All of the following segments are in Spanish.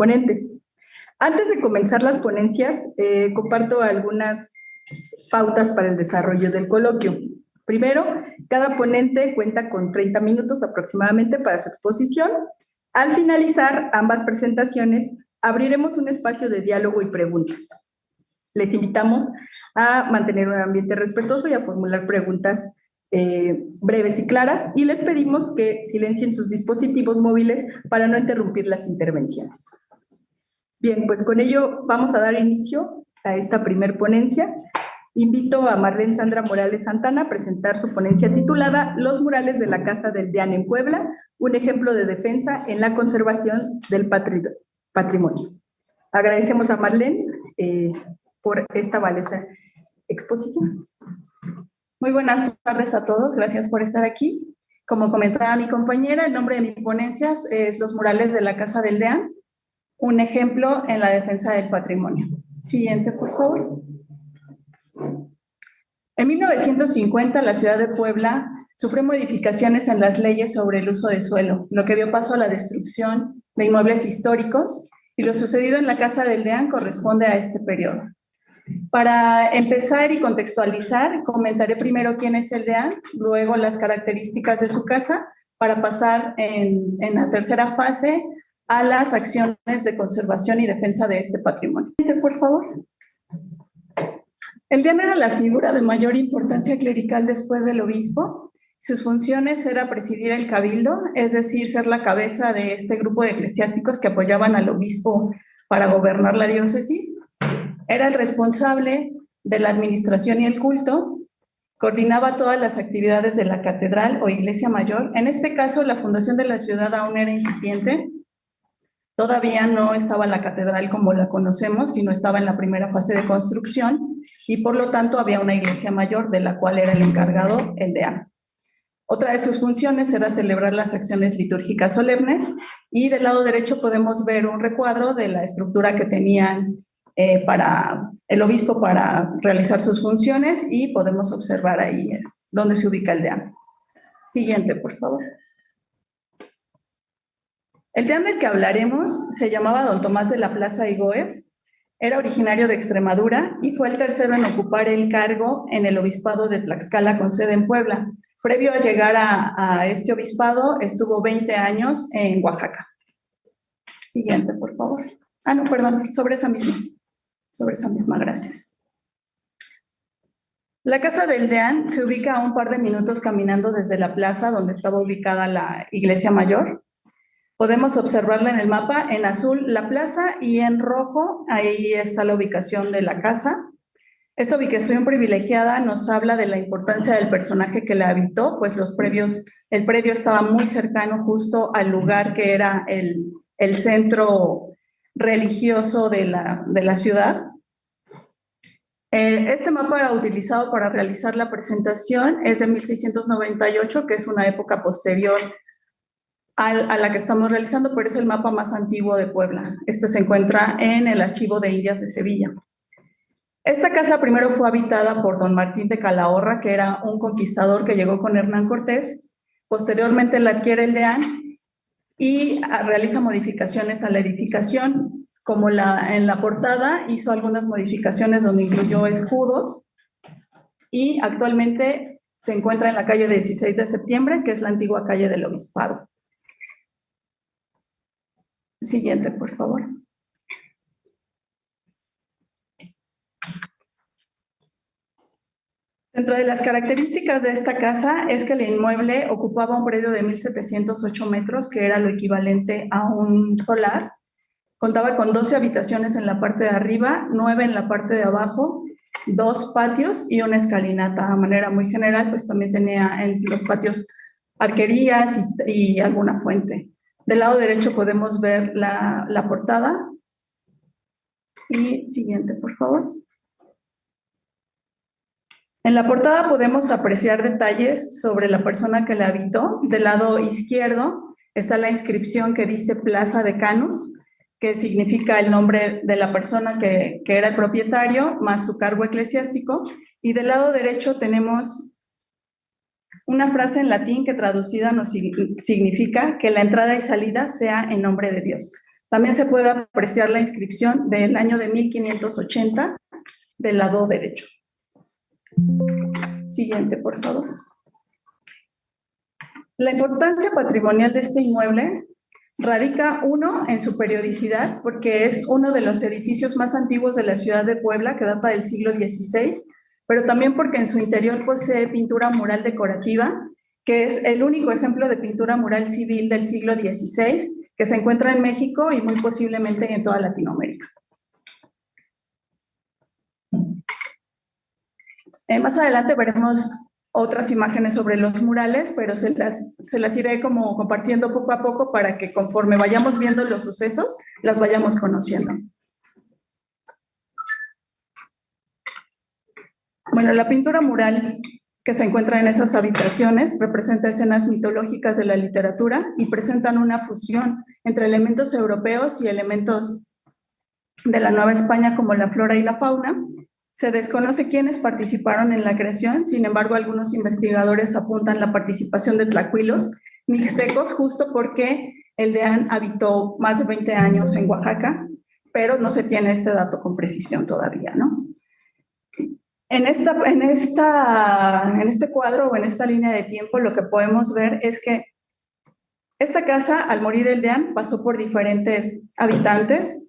ponente. Antes de comenzar las ponencias, comparto algunas pautas para el desarrollo del coloquio. Primero, cada ponente cuenta con 30 minutos aproximadamente para su exposición. Al finalizar ambas presentaciones, abriremos un espacio de diálogo y preguntas. Les invitamos a mantener un ambiente respetuoso y a formular preguntas breves y claras, y les pedimos que silencien sus dispositivos móviles para no interrumpir las intervenciones. Bien, pues con ello vamos a dar inicio a esta primer ponencia. Invito a Marlene Sandra Morales Santana a presentar su ponencia titulada Los murales de la Casa del Deán en Puebla, un ejemplo de defensa en la conservación del patrimonio. Agradecemos a Marlene por esta valiosa exposición. Muy buenas tardes a todos, gracias por estar aquí. Como comentaba mi compañera, el nombre de mi ponencia es Los murales de la Casa del Deán, un ejemplo en la defensa del patrimonio. Siguiente, por favor. En 1950, la ciudad de Puebla sufrió modificaciones en las leyes sobre el uso de suelo, lo que dio paso a la destrucción de inmuebles históricos, y lo sucedido en la Casa del Deán corresponde a este periodo. Para empezar y contextualizar, comentaré primero quién es el Deán, luego las características de su casa, para pasar en la tercera fase a las acciones de conservación y defensa de este patrimonio. Por favor. El Deán era la figura de mayor importancia clerical después del obispo. Sus funciones era presidir el cabildo, es decir, ser la cabeza de este grupo de eclesiásticos que apoyaban al obispo para gobernar la diócesis. Era el responsable de la administración y el culto, coordinaba todas las actividades de la catedral o iglesia mayor. En este caso, la fundación de la ciudad aún era incipiente. Todavía no estaba la catedral como la conocemos, sino estaba en la primera fase de construcción, y por lo tanto había una iglesia mayor de la cual era el encargado el deán. Otra de sus funciones era celebrar las acciones litúrgicas solemnes, y del lado derecho podemos ver un recuadro de la estructura que tenían para el obispo para realizar sus funciones, y podemos observar ahí dónde se ubica el deán. Siguiente, por favor. El deán del que hablaremos se llamaba Don Tomás de la Plaza y Goes, era originario de Extremadura y fue el tercero en ocupar el cargo en el obispado de Tlaxcala con sede en Puebla. Previo a llegar a este obispado, estuvo 20 años en Oaxaca. Siguiente, por favor. No, perdón, sobre esa misma, gracias. La casa del deán se ubica a un par de minutos caminando desde la plaza donde estaba ubicada la iglesia mayor. Podemos observarla en el mapa, en azul la plaza y en rojo ahí está la ubicación de la casa. Esta ubicación privilegiada nos habla de la importancia del personaje que la habitó, pues el predio estaba muy cercano justo al lugar que era el centro religioso de la ciudad. Este mapa utilizado para realizar la presentación es de 1698, que es una época posterior a la que estamos realizando, pero es el mapa más antiguo de Puebla. Este se encuentra en el Archivo de Indias de Sevilla. Esta casa primero fue habitada por don Martín de Calahorra, que era un conquistador que llegó con Hernán Cortés. Posteriormente la adquiere el deán y realiza modificaciones a la edificación, como en la portada hizo algunas modificaciones donde incluyó escudos, y actualmente se encuentra en la calle 16 de septiembre, que es la antigua calle del obispado. Siguiente, por favor. Dentro de las características de esta casa es que el inmueble ocupaba un predio de 1,708 metros, que era lo equivalente a un solar. Contaba con 12 habitaciones en la parte de arriba, 9 en la parte de abajo, 2 patios y una escalinata. De manera muy general, pues también tenía en los patios arquerías y alguna fuente. Del lado derecho podemos ver la portada. Y siguiente, por favor. En la portada podemos apreciar detalles sobre la persona que la habitó. Del lado izquierdo está la inscripción que dice Plaza de Canus, que significa el nombre de la persona que era el propietario, más su cargo eclesiástico. Y del lado derecho tenemos una frase en latín que traducida nos significa que la entrada y salida sea en nombre de Dios. También se puede apreciar la inscripción del año de 1580 del lado derecho. Siguiente, por favor. La importancia patrimonial de este inmueble radica, uno, en su periodicidad, porque es uno de los edificios más antiguos de la ciudad de Puebla, que data del siglo XVI, pero también porque en su interior posee pintura mural decorativa, que es el único ejemplo de pintura mural civil del siglo XVI que se encuentra en México y muy posiblemente en toda Latinoamérica. Más adelante veremos otras imágenes sobre los murales, pero se las iré como compartiendo poco a poco para que conforme vayamos viendo los sucesos, las vayamos conociendo. Bueno, la pintura mural que se encuentra en esas habitaciones representa escenas mitológicas de la literatura y presentan una fusión entre elementos europeos y elementos de la Nueva España como la flora y la fauna. Se desconoce quiénes participaron en la creación, sin embargo, algunos investigadores apuntan la participación de tlacuilos mixtecos, justo porque el DEAN habitó más de 20 años en Oaxaca, pero no se tiene este dato con precisión todavía, ¿no? En este cuadro o en esta línea de tiempo lo que podemos ver es que esta casa, al morir el DEAN, pasó por diferentes habitantes.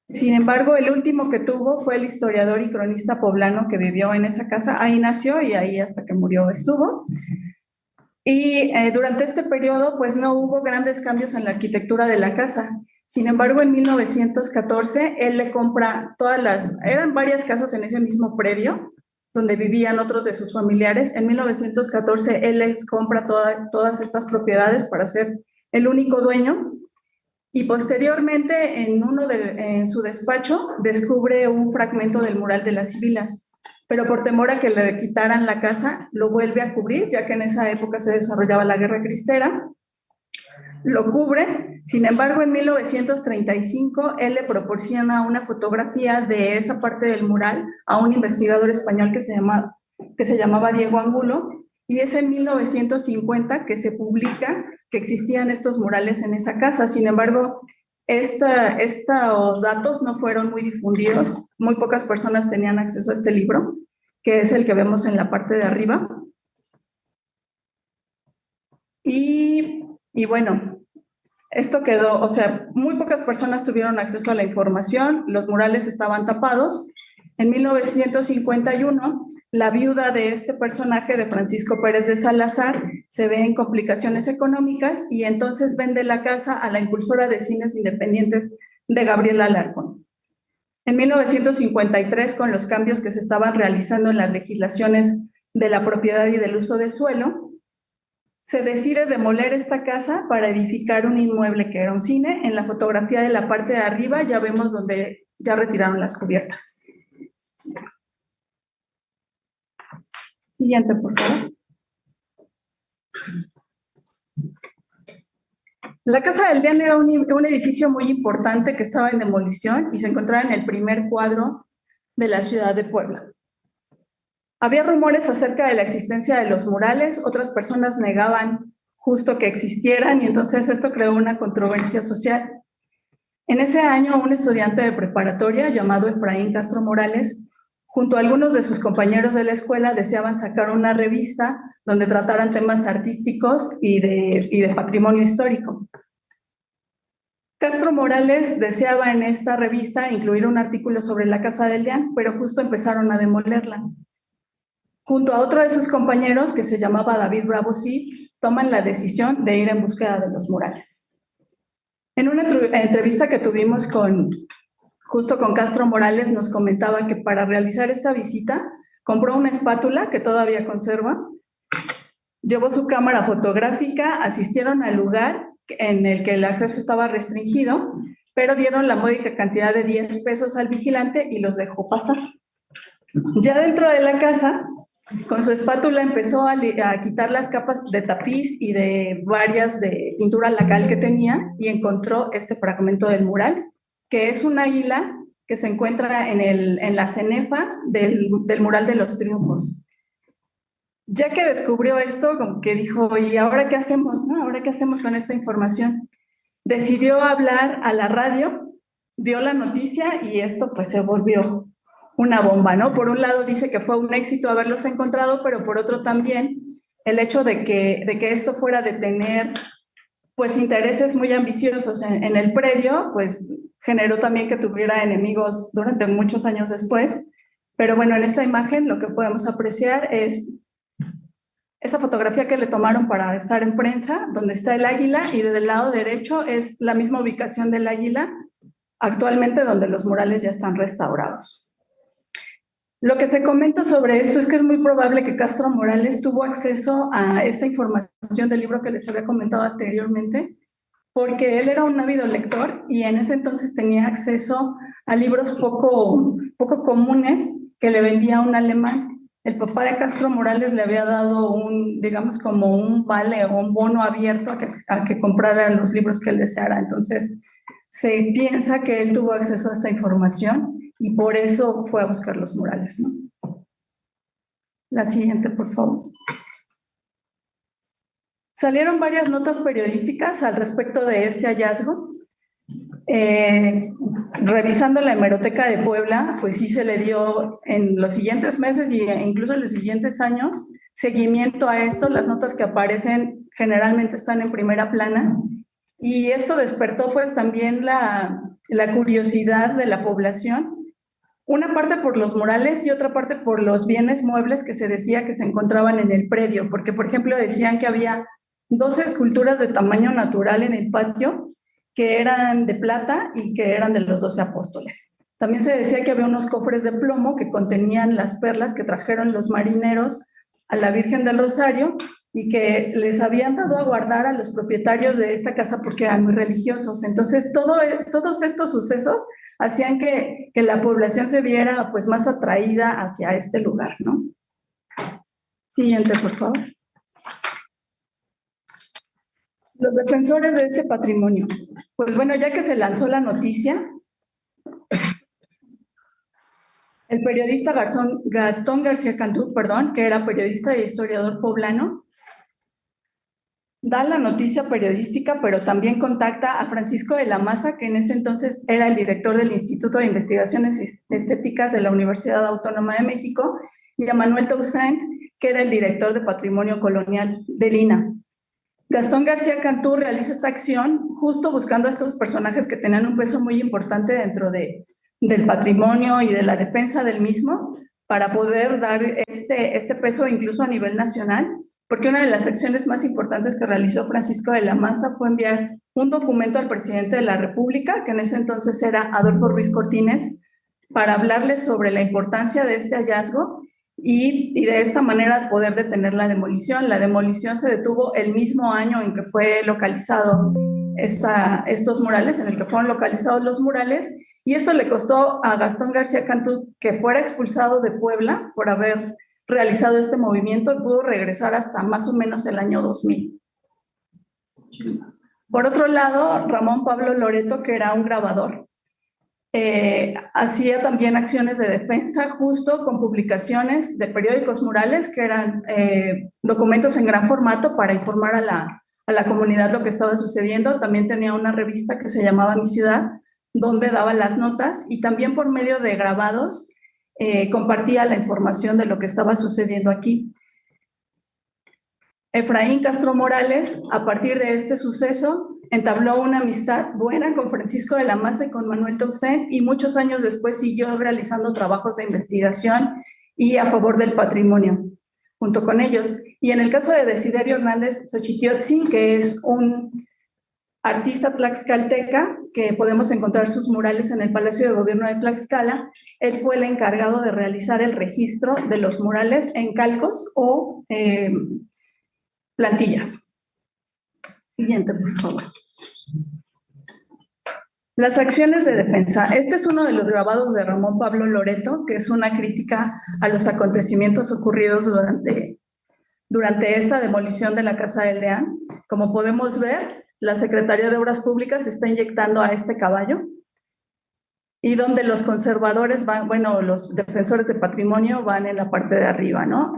Sin embargo, el último que tuvo fue el historiador y cronista poblano que vivió en esa casa. Ahí nació y ahí hasta que murió estuvo. Y durante este periodo, pues no hubo grandes cambios en la arquitectura de la casa. Sin embargo, en 1914, él le compra eran varias casas en ese mismo predio, donde vivían otros de sus familiares. En 1914, él les compra todas estas propiedades para ser el único dueño. Y posteriormente, en su despacho, descubre un fragmento del mural de las Sibilas, pero por temor a que le quitaran la casa, lo vuelve a cubrir, ya que en esa época se desarrollaba la Guerra Cristera. Lo cubre, sin embargo, en 1935, él le proporciona una fotografía de esa parte del mural a un investigador español que se llamaba Diego Angulo, y es en 1950 que se publica que existían estos murales en esa casa. Sin embargo, estos datos no fueron muy difundidos, muy pocas personas tenían acceso a este libro, que es el que vemos en la parte de arriba. Y bueno, esto quedó, o sea, muy pocas personas tuvieron acceso a la información, los murales estaban tapados. En 1951, la viuda de este personaje, de Francisco Pérez de Salazar, se ve en complicaciones económicas y entonces vende la casa a la impulsora de cines independientes de Gabriela Alarcón. En 1953, con los cambios que se estaban realizando en las legislaciones de la propiedad y del uso de suelo, se decide demoler esta casa para edificar un inmueble que era un cine. En la fotografía de la parte de arriba ya vemos donde ya retiraron las cubiertas. Siguiente, por favor. La Casa del DEAN era un edificio muy importante que estaba en demolición y se encontraba en el primer cuadro de la ciudad de Puebla. Había rumores acerca de la existencia de los murales, otras personas negaban justo que existieran y entonces esto creó una controversia social. En ese año, un estudiante de preparatoria llamado Efraín Castro Morales, junto a algunos de sus compañeros de la escuela, deseaban sacar una revista donde trataran temas artísticos y de patrimonio histórico. Castro Morales deseaba en esta revista incluir un artículo sobre la Casa del DEAN, pero justo empezaron a demolerla. Junto a otro de sus compañeros, que se llamaba David Bravo Cid, toman la decisión de ir en búsqueda de los murales. En una entrevista que tuvimos justo con Castro Morales, nos comentaba que para realizar esta visita compró una espátula que todavía conserva, llevó su cámara fotográfica, asistieron al lugar en el que el acceso estaba restringido, pero dieron la módica cantidad de 10 pesos al vigilante y los dejó pasar. Ya dentro de la casa, con su espátula empezó a quitar las capas de tapiz y de varias de pintura lacal que tenía y encontró este fragmento del mural, que es un águila que se encuentra en la cenefa del mural de los Triunfos. Ya que descubrió esto, como que dijo, ¿y ahora qué hacemos, no? ¿Ahora qué hacemos con esta información? decidió hablar a la radio, dio la noticia y esto pues se volvió una bomba, ¿no? Por un lado dice que fue un éxito haberlos encontrado, pero por otro también el hecho de que esto fuera de tener pues intereses muy ambiciosos en el predio, pues generó también que tuviera enemigos durante muchos años después. Pero bueno, en esta imagen lo que podemos apreciar es esa fotografía que le tomaron para estar en prensa, donde está el águila, y del lado derecho es la misma ubicación del águila, actualmente donde los murales ya están restaurados. Lo que se comenta sobre esto es que es muy probable que Castro Morales tuvo acceso a esta información del libro que les había comentado anteriormente, porque él era un ávido lector y en ese entonces tenía acceso a libros poco comunes que le vendía un alemán. El papá de Castro Morales le había dado digamos, como un vale o un bono abierto a que comprara los libros que él deseara. Entonces, se piensa que él tuvo acceso a esta información y por eso fue a buscar los murales, ¿no? La siguiente, por favor. Salieron varias notas periodísticas al respecto de este hallazgo. Revisando la hemeroteca de Puebla, pues sí se le dio en los siguientes meses e incluso en los siguientes años seguimiento a esto. Las notas que aparecen generalmente están en primera plana y esto despertó pues también la curiosidad de la población, una parte por los murales y otra parte por los bienes muebles que se decía que se encontraban en el predio, porque por ejemplo decían que había 12 esculturas de tamaño natural en el patio que eran de plata y que eran de los 12 apóstoles. También se decía que había unos cofres de plomo que contenían las perlas que trajeron los marineros a la Virgen del Rosario y que les habían dado a guardar a los propietarios de esta casa porque eran muy religiosos. Entonces, todos estos sucesos hacían que la población se viera pues más atraída hacia este lugar, ¿no? Siguiente, por favor. Los defensores de este patrimonio. Pues bueno, ya que se lanzó la noticia, el periodista Gastón García Cantú, que era periodista e historiador poblano, da la noticia periodística, pero también contacta a Francisco de la Maza, que en ese entonces era el director del Instituto de Investigaciones Estéticas de la Universidad Autónoma de México, y a Manuel Toussaint, que era el director de Patrimonio Colonial del INAH. Gastón García Cantú realiza esta acción justo buscando a estos personajes que tenían un peso muy importante dentro del patrimonio y de la defensa del mismo, para poder dar este peso incluso a nivel nacional, porque una de las acciones más importantes que realizó Francisco de la Maza fue enviar un documento al presidente de la República, que en ese entonces era Adolfo Ruiz Cortines, para hablarle sobre la importancia de este hallazgo y de esta manera poder detener la demolición. La demolición se detuvo el mismo año en que fue localizado estos murales, en el que fueron localizados los murales, y esto le costó a Gastón García Cantú que fuera expulsado de Puebla por haber realizado este movimiento y pudo regresar hasta más o menos el año 2000. Por otro lado, Ramón Pablo Loreto, que era un grabador, hacía también acciones de defensa justo con publicaciones de periódicos murales que eran documentos en gran formato para informar a la comunidad lo que estaba sucediendo. También tenía una revista que se llamaba Mi Ciudad, donde daba las notas, y también por medio de grabados compartía la información de lo que estaba sucediendo aquí. Efraín Castro Morales, a partir de este suceso, entabló una amistad buena con Francisco de la Maza y con Manuel Toussaint, y muchos años después siguió realizando trabajos de investigación y a favor del patrimonio junto con ellos. Y en el caso de Desiderio Hernández Xochitiotzin, que es un artista tlaxcalteca, que podemos encontrar sus murales en el Palacio de Gobierno de Tlaxcala, él fue el encargado de realizar el registro de los murales en calcos o plantillas. Siguiente, por favor. Las acciones de defensa. Este es uno de los grabados de Ramón Pablo Loreto, que es una crítica a los acontecimientos ocurridos durante esta demolición de la Casa del Deán. Como podemos ver, la Secretaría de Obras Públicas está inyectando a este caballo, y donde los conservadores van, bueno, los defensores de patrimonio van en la parte de arriba, ¿no?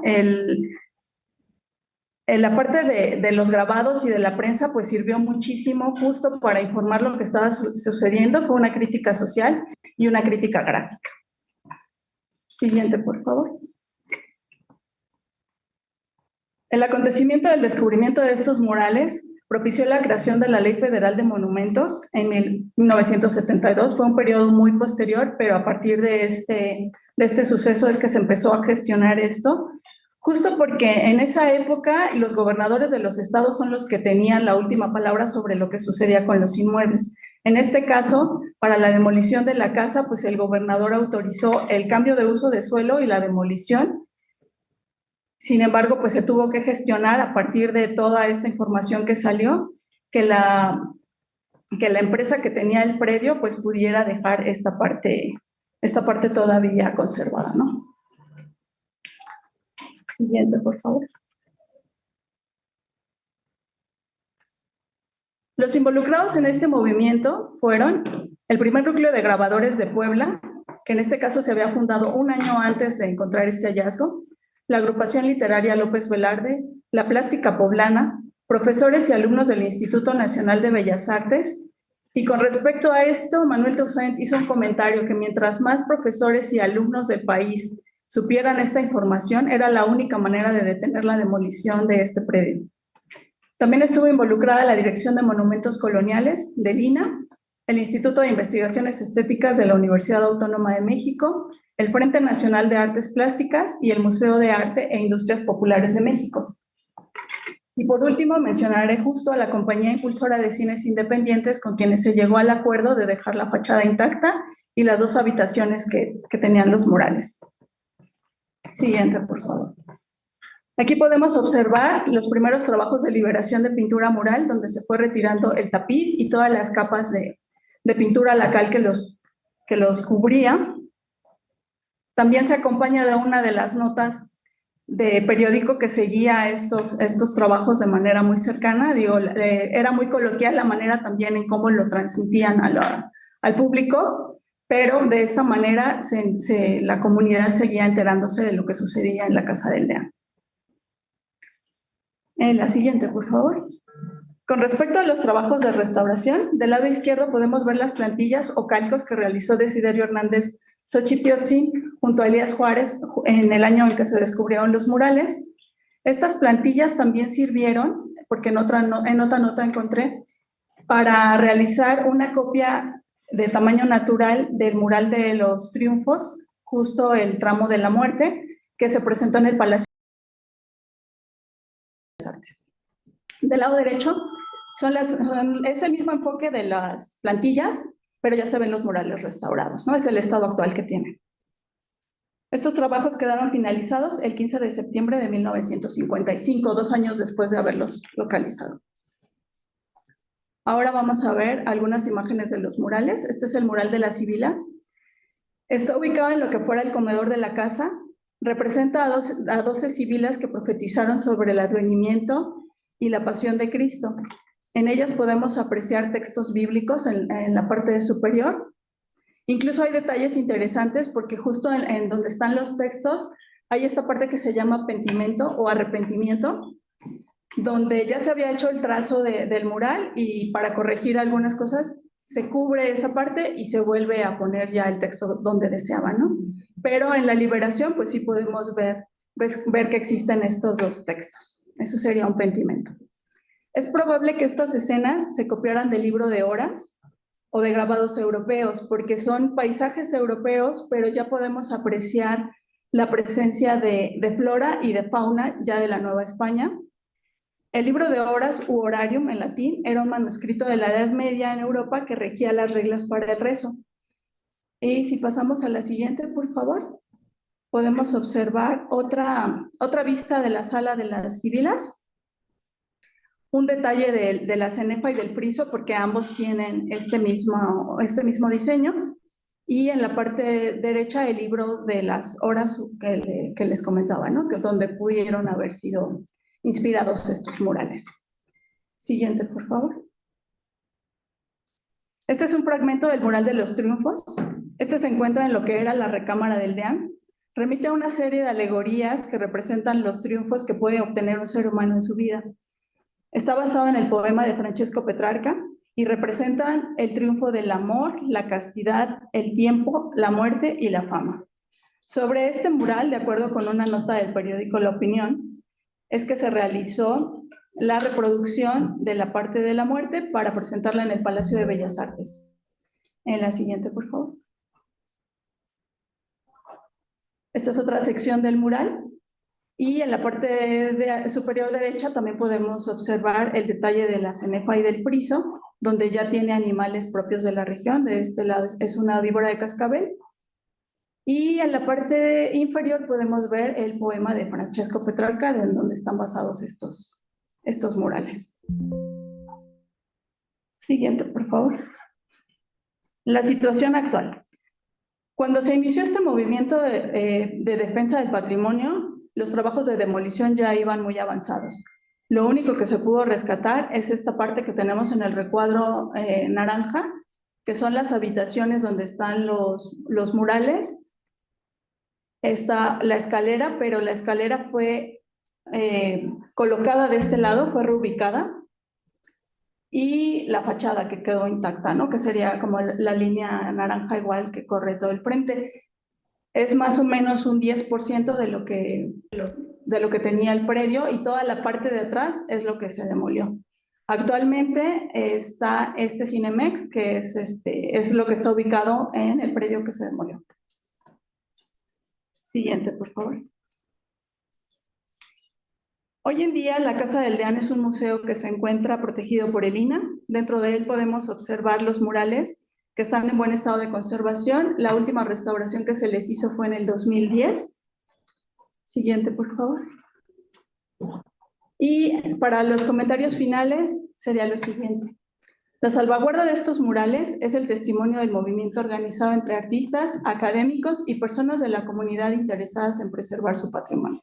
la parte de los grabados y de la prensa pues sirvió muchísimo justo para informar lo que estaba sucediendo. Fue una crítica social y una crítica gráfica. Siguiente, por favor. El acontecimiento del descubrimiento de estos murales propició la creación de la Ley Federal de Monumentos en 1972. Fue un periodo muy posterior, pero a partir de este suceso es que se empezó a gestionar esto, justo porque en esa época los gobernadores de los estados son los que tenían la última palabra sobre lo que sucedía con los inmuebles. En este caso, para la demolición de la casa, pues el gobernador autorizó el cambio de uso de suelo y la demolición. Sin embargo, pues se tuvo que gestionar a partir de toda esta información que salió, que la empresa que tenía el predio pues pudiera dejar esta parte todavía conservada, ¿no? Siguiente, por favor. Los involucrados en este movimiento fueron el primer núcleo de grabadores de Puebla, que en este caso se había fundado un año antes de encontrar este hallazgo, la agrupación literaria López Velarde, la Plástica Poblana, profesores y alumnos del Instituto Nacional de Bellas Artes. Y con respecto a esto, Manuel Toussaint hizo un comentario que mientras más profesores y alumnos del país supieran esta información, era la única manera de detener la demolición de este predio. También estuvo involucrada la Dirección de Monumentos Coloniales del INAH, el Instituto de Investigaciones Estéticas de la Universidad Autónoma de México, el Frente Nacional de Artes Plásticas y el Museo de Arte e Industrias Populares de México. Y por último, mencionaré justo a la compañía impulsora de cines independientes con quienes se llegó al acuerdo de dejar la fachada intacta y las 2 habitaciones que tenían los murales. Siguiente, por favor. Aquí podemos observar los primeros trabajos de liberación de pintura mural, donde se fue retirando el tapiz y todas las capas de pintura lacal que los cubría. También se acompaña de una de las notas de periódico que seguía estos trabajos de manera muy cercana. Digo, era muy coloquial la manera también en cómo lo transmitían al público, pero de esta manera la comunidad seguía enterándose de lo que sucedía en la Casa del Deán. La siguiente, por favor. Con respecto a los trabajos de restauración, del lado izquierdo podemos ver las plantillas o calcos que realizó Desiderio Hernández Xochitiotzin junto a Elías Juárez en el año en que se descubrieron los murales. Estas plantillas también sirvieron, porque en otra nota encontré, para realizar una copia de tamaño natural del mural de los Triunfos, justo el tramo de la muerte, que se presentó en el Palacio de las Artes. Del lado derecho es el mismo enfoque de las plantillas, pero ya se ven los murales restaurados, ¿no? Es el estado actual que tienen. Estos trabajos quedaron finalizados el 15 de septiembre de 1955, 2 años después de haberlos localizado. Ahora vamos a ver algunas imágenes de los murales. Este es el mural de las Sibilas. Está ubicado en lo que fuera el comedor de la casa. Representa a 12 sibilas que profetizaron sobre el advenimiento y la pasión de Cristo. En ellas podemos apreciar textos bíblicos en la parte superior. Incluso hay detalles interesantes porque justo en donde están los textos hay esta parte que se llama pentimento o arrepentimiento, donde ya se había hecho el trazo del mural y para corregir algunas cosas se cubre esa parte y se vuelve a poner ya el texto donde deseaba, ¿no? Pero en la liberación pues sí podemos ver que existen estos 2 textos. Eso sería un pentimento. Es probable que estas escenas se copiaran del libro de Horas o de grabados europeos, porque son paisajes europeos, pero ya podemos apreciar la presencia de flora y de fauna ya de la Nueva España. El libro de Horas u Horarium en latín era un manuscrito de la Edad Media en Europa que regía las reglas para el rezo. Y si pasamos a la siguiente, por favor, podemos observar otra vista de la sala de las Sibilas. Un detalle de la cenefa y del friso, porque ambos tienen este mismo diseño. Y en la parte derecha el libro de las horas que les comentaba, ¿no? Donde pudieron haber sido inspirados estos murales. Siguiente, por favor. Este es un fragmento del mural de los Triunfos. Este se encuentra en lo que era la recámara del Deán, Remite a una serie de alegorías que representan los triunfos que puede obtener un ser humano en su vida. Está basado en el poema de Francesco Petrarca y representan el triunfo del amor, la castidad, el tiempo, la muerte y la fama. Sobre este mural, de acuerdo con una nota del periódico La Opinión, es que se realizó la reproducción de la parte de la muerte para presentarla en el Palacio de Bellas Artes. En la siguiente, por favor. Esta es otra sección del mural. Y en la parte superior derecha también podemos observar el detalle de la cenefa y del friso, donde ya tiene animales propios de la región. De este lado es una víbora de cascabel. Y en la parte inferior podemos ver el poema de Francesco Petrarca, en donde están basados estos murales. Siguiente, por favor. La situación actual. Cuando se inició este movimiento de defensa del patrimonio, los trabajos de demolición ya iban muy avanzados. Lo único que se pudo rescatar es esta parte que tenemos en el recuadro naranja, que son las habitaciones donde están los murales. Está la escalera, pero la escalera fue colocada de este lado, fue reubicada, y la fachada que quedó intacta, ¿no? Que sería como la línea naranja igual que corre todo el frente. Es más o menos un 10% de lo que tenía el predio, y toda la parte de atrás es lo que se demolió. Actualmente está este Cinemex, que es lo que está ubicado en el predio que se demolió. Siguiente, por favor. Hoy en día la Casa del Deán es un museo que se encuentra protegido por el INAH. Dentro de él podemos observar los murales que están en buen estado de conservación. La última restauración que se les hizo fue en el 2010. Siguiente, por favor. Y para los comentarios finales sería lo siguiente. La salvaguarda de estos murales es el testimonio del movimiento organizado entre artistas, académicos y personas de la comunidad interesadas en preservar su patrimonio.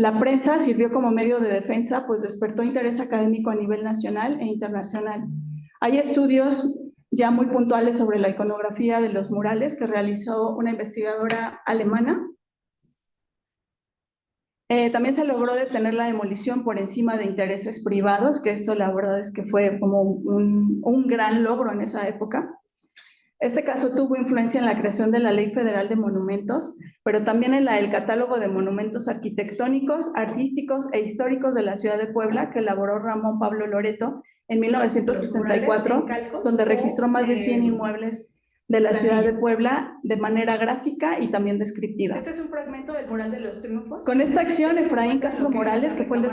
La prensa sirvió como medio de defensa, pues despertó interés académico a nivel nacional e internacional. Hay estudios ya muy puntuales sobre la iconografía de los murales que realizó una investigadora alemana. También se logró detener la demolición por encima de intereses privados, que esto la verdad es que fue como un gran logro en esa época. Este caso tuvo influencia en la creación de la Ley Federal de Monumentos, pero también en la del Catálogo de Monumentos Arquitectónicos, Artísticos e Históricos de la Ciudad de Puebla, que elaboró Ramón Pablo Loreto en 1964, donde registró más de 100 inmuebles de la Ciudad de Puebla de manera gráfica y también descriptiva. Este es un fragmento del Mural de los Triunfos. Con esta acción, Efraín Castro Morales, que fue el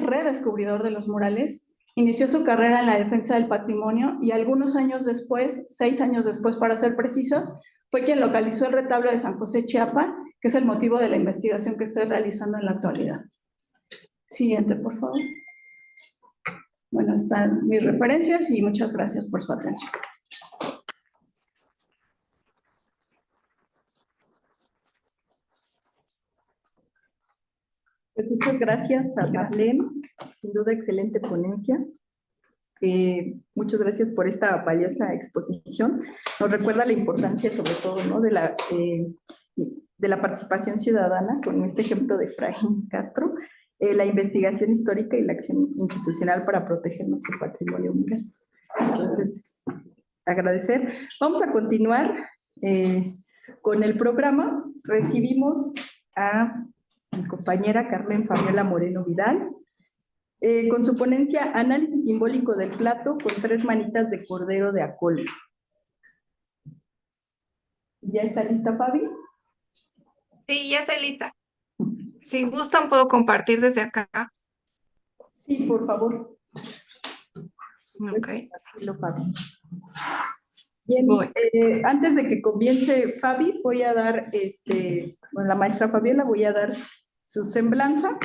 redescubridor de los murales, inició su carrera en la defensa del patrimonio, y algunos años después, 6 años después para ser precisos, fue quien localizó el retablo de San José Chiapa, que es el motivo de la investigación que estoy realizando en la actualidad. Siguiente, por favor. Bueno, están mis referencias y muchas gracias por su atención. Pues muchas gracias a Marlene, sin duda excelente ponencia. Muchas gracias por esta valiosa exposición. Nos recuerda la importancia, sobre todo, ¿no?, de la participación ciudadana, con este ejemplo de Efraín Castro, la investigación histórica y la acción institucional para proteger nuestro patrimonio mundial. Entonces, agradecer. Vamos a continuar con el programa. Recibimos a mi compañera Carmen Fabiola Moreno Vidal, con su ponencia Análisis simbólico del plato con 3 manitas de cordero de Acol. ¿Ya está lista, Fabi? Sí, ya estoy lista. Si gustan, puedo compartir desde acá. Sí, por favor. Ok. Fabi. Bien, Voy. antes de que comience Fabi, voy a dar, con la maestra Fabiola, voy a dar su semblanza.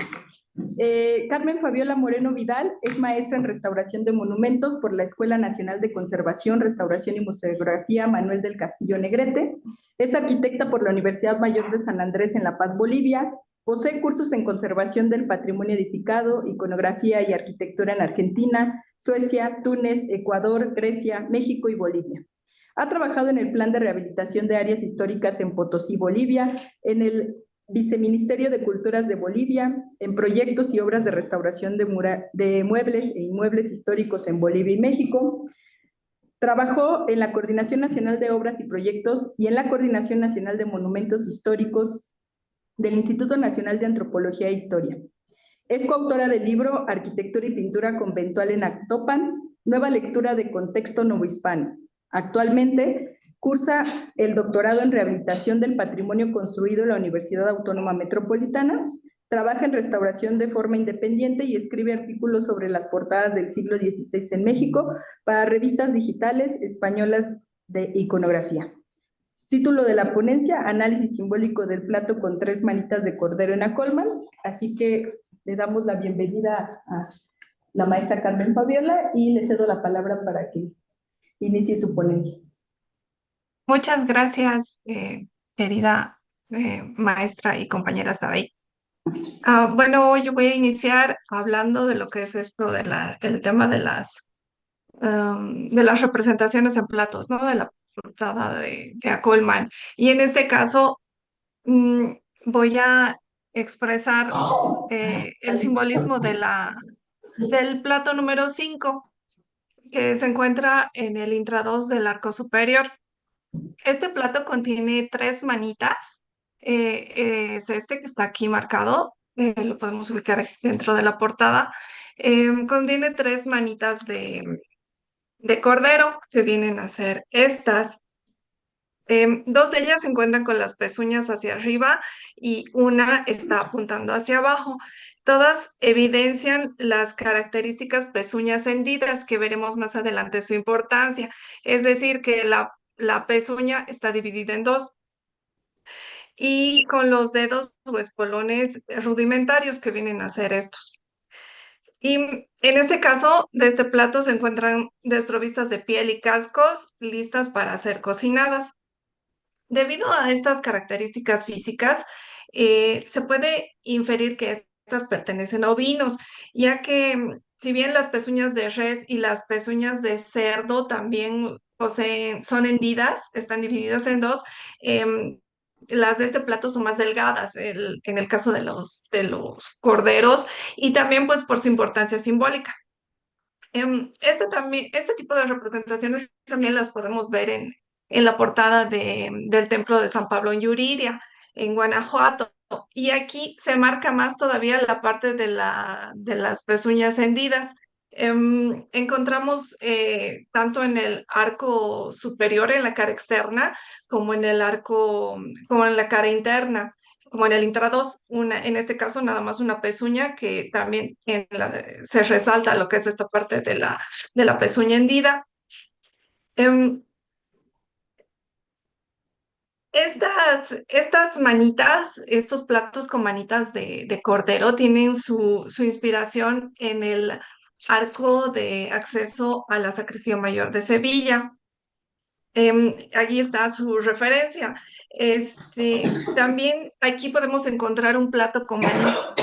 Carmen Fabiola Moreno Vidal es maestra en restauración de monumentos por la Escuela Nacional de Conservación, Restauración y Museografía Manuel del Castillo Negrete. Es arquitecta por la Universidad Mayor de San Andrés en La Paz, Bolivia. Posee cursos en conservación del patrimonio edificado, iconografía y arquitectura en Argentina, Suecia, Túnez, Ecuador, Grecia, México y Bolivia. Ha trabajado en el Plan de Rehabilitación de Áreas Históricas en Potosí, Bolivia, en el Viceministerio de Culturas de Bolivia, en proyectos y obras de restauración de muebles e inmuebles históricos en Bolivia y México. Trabajó en la Coordinación Nacional de Obras y Proyectos y en la Coordinación Nacional de Monumentos Históricos del Instituto Nacional de Antropología e Historia. Es coautora del libro Arquitectura y Pintura Conventual en Actopan, nueva lectura de contexto novohispano. Actualmente cursa el doctorado en Rehabilitación del Patrimonio Construido en la Universidad Autónoma Metropolitana, trabaja en restauración de forma independiente y escribe artículos sobre las portadas del siglo XVI en México para revistas digitales españolas de iconografía. Título de la ponencia, Análisis simbólico del plato con 3 manitas de cordero en Acolman. Así que le damos la bienvenida a la maestra Carmen Fabiola y le cedo la palabra para que inicie su ponencia. Muchas gracias, querida maestra y compañera Saray. Bueno, yo voy a iniciar hablando de lo que es esto el tema de las representaciones en platos, ¿no? De la portada de Acolman. Y en este caso mm, voy a expresar el simbolismo del plato número 5, que se encuentra en el intrados del arco superior. Este plato contiene 3 manitas. Es este que está aquí marcado. Lo podemos ubicar dentro de la portada. Contiene 3 manitas de cordero, que vienen a ser estas. 2 de ellas se encuentran con las pezuñas hacia arriba y una está apuntando hacia abajo. Todas evidencian las características pezuñas hendidas, que veremos más adelante su importancia. Es decir, que la pezuña está dividida en 2 y con los dedos o espolones rudimentarios, que vienen a ser estos. Y en este caso, de este plato se encuentran desprovistas de piel y cascos, listas para ser cocinadas. Debido a estas características físicas, se puede inferir que estas pertenecen a ovinos, ya que si bien las pezuñas de res y las pezuñas de cerdo también son hendidas, están divididas en 2, las de este plato son más delgadas, en el caso de los corderos, y también pues por su importancia simbólica. Este tipo de representaciones también las podemos ver en la portada del templo de San Pablo en Yuriria, en Guanajuato. Y aquí se marca más todavía la parte de las pezuñas hendidas. Encontramos tanto en el arco superior, en la cara externa, como en el arco, como en la cara interna, como en el intrados, en este caso nada más una pezuña, que también se resalta lo que es esta parte de la pezuña hendida. Em, estas manitas, estos platos con manitas de cordero, tienen su inspiración en el arco de acceso a la Sacristía Mayor de Sevilla. Allí está su referencia. También aquí podemos encontrar un plato con manita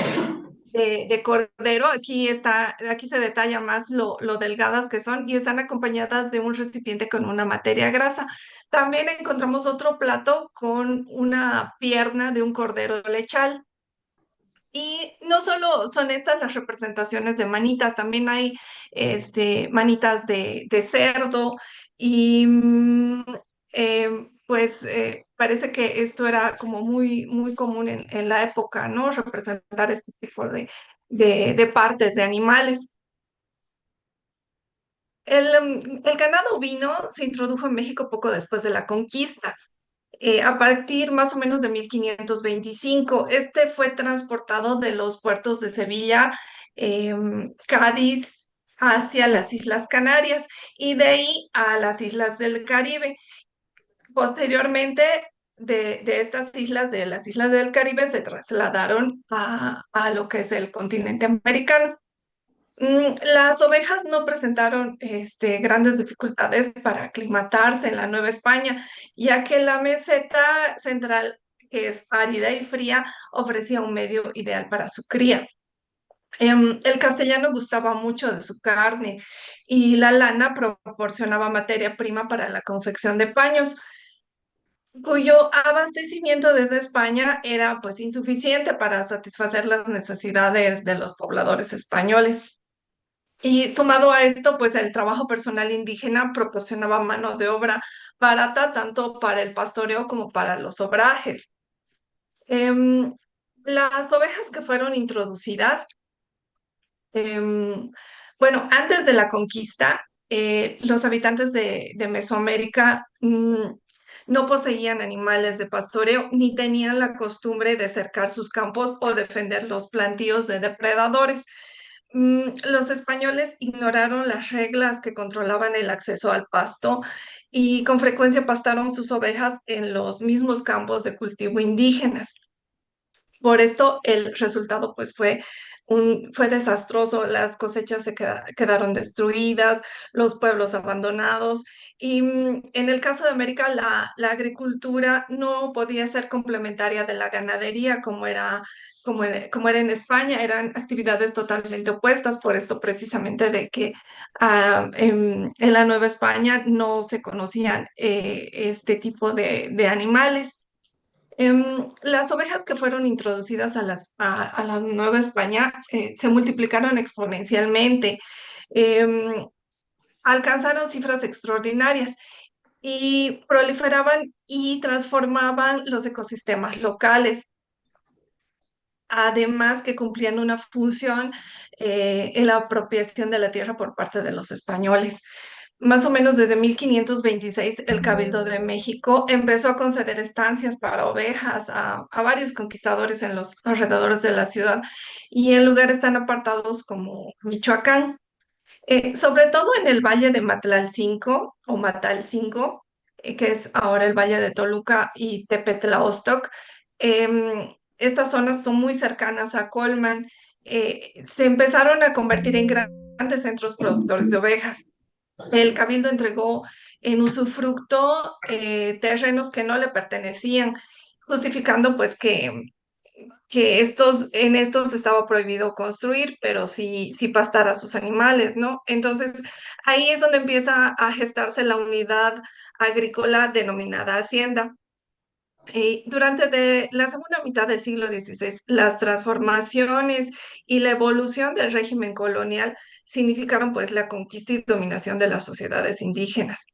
de cordero. Aquí se detalla más lo delgadas que son y están acompañadas de un recipiente con una materia grasa. También encontramos otro plato con una pierna de un cordero lechal. Y no solo son estas las representaciones de manitas, también hay manitas de cerdo y pues parece que esto era como muy, muy común en la época, ¿no? Representar este tipo de partes de animales. El ganado ovino se introdujo en México poco después de la conquista. A partir más o menos de 1525. Este fue transportado de los puertos de Sevilla, Cádiz, hacia las Islas Canarias y de ahí a las islas del Caribe. Posteriormente, de estas islas, de las islas del Caribe, se trasladaron a lo que es el continente americano. Las ovejas no presentaron grandes dificultades para aclimatarse en la Nueva España, ya que la meseta central, que es árida y fría, ofrecía un medio ideal para su cría. El castellano gustaba mucho de su carne y la lana proporcionaba materia prima para la confección de paños, cuyo abastecimiento desde España era pues insuficiente para satisfacer las necesidades de los pobladores españoles. Y sumado a esto, pues el trabajo personal indígena proporcionaba mano de obra barata tanto para el pastoreo como para los obrajes. Em, las ovejas que fueron introducidas, em, bueno, antes de la conquista, los habitantes de Mesoamérica no poseían animales de pastoreo ni tenían la costumbre de cercar sus campos o defender los plantíos de depredadores. Los españoles ignoraron las reglas que controlaban el acceso al pasto y con frecuencia pastaron sus ovejas en los mismos campos de cultivo indígenas. Por esto el resultado pues fue desastroso, las cosechas quedaron destruidas, los pueblos abandonados y en el caso de América la agricultura no podía ser complementaria de la ganadería como era en España, eran actividades totalmente opuestas, por esto precisamente de que en la Nueva España no se conocían este tipo de animales. Las ovejas que fueron introducidas a la Nueva España se multiplicaron exponencialmente, em, alcanzaron cifras extraordinarias y proliferaban y transformaban los ecosistemas locales, además que cumplían una función en la apropiación de la tierra por parte de los españoles. Más o menos desde 1526, el Cabildo de México empezó a conceder estancias para ovejas a varios conquistadores en los alrededores de la ciudad y en lugares tan apartados como Michoacán. Sobre todo en el valle de Matlalcinco o Matalcinco, que es ahora el valle de Toluca y Tepetlaostoc. Estas zonas son muy cercanas a Colman. Se empezaron a convertir en grandes centros productores de ovejas. El cabildo entregó en usufructo terrenos que no le pertenecían, justificando pues que en estos estaba prohibido construir, pero sí pastar a sus animales, ¿no? Entonces, ahí es donde empieza a gestarse la unidad agrícola denominada hacienda. Durante la segunda mitad del siglo XVI, las transformaciones y la evolución del régimen colonial significaron pues la conquista y dominación de las sociedades indígenas.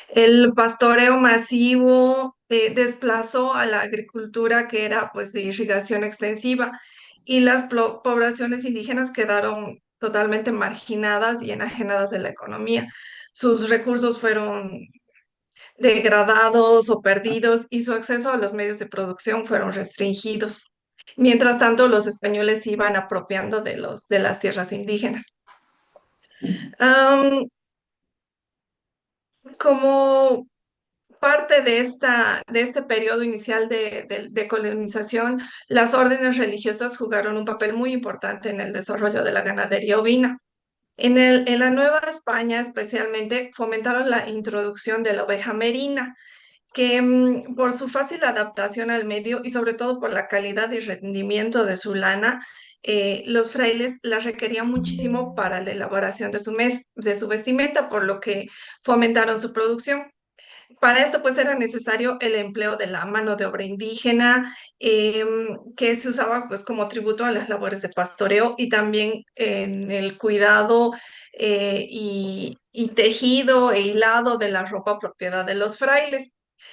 El pastoreo masivo desplazó a la agricultura que era pues de irrigación extensiva y las poblaciones indígenas quedaron totalmente marginadas y enajenadas de la economía. Sus recursos fueron degradados o perdidos y su acceso a los medios de producción fueron restringidos. Mientras tanto, los españoles se iban apropiando de las tierras indígenas. Am, como parte de este periodo inicial de colonización, las órdenes religiosas jugaron un papel muy importante en el desarrollo de la ganadería ovina. En la Nueva España, especialmente, fomentaron la introducción de la oveja merina, que por su fácil adaptación al medio y sobre todo por la calidad y rendimiento de su lana, los frailes la requerían muchísimo para la elaboración de su vestimenta, por lo que fomentaron su producción. Para esto, pues era necesario el empleo de la mano de obra indígena, que se usaba pues como tributo a las labores de pastoreo y también en el cuidado y tejido e hilado de la ropa propiedad de los frailes.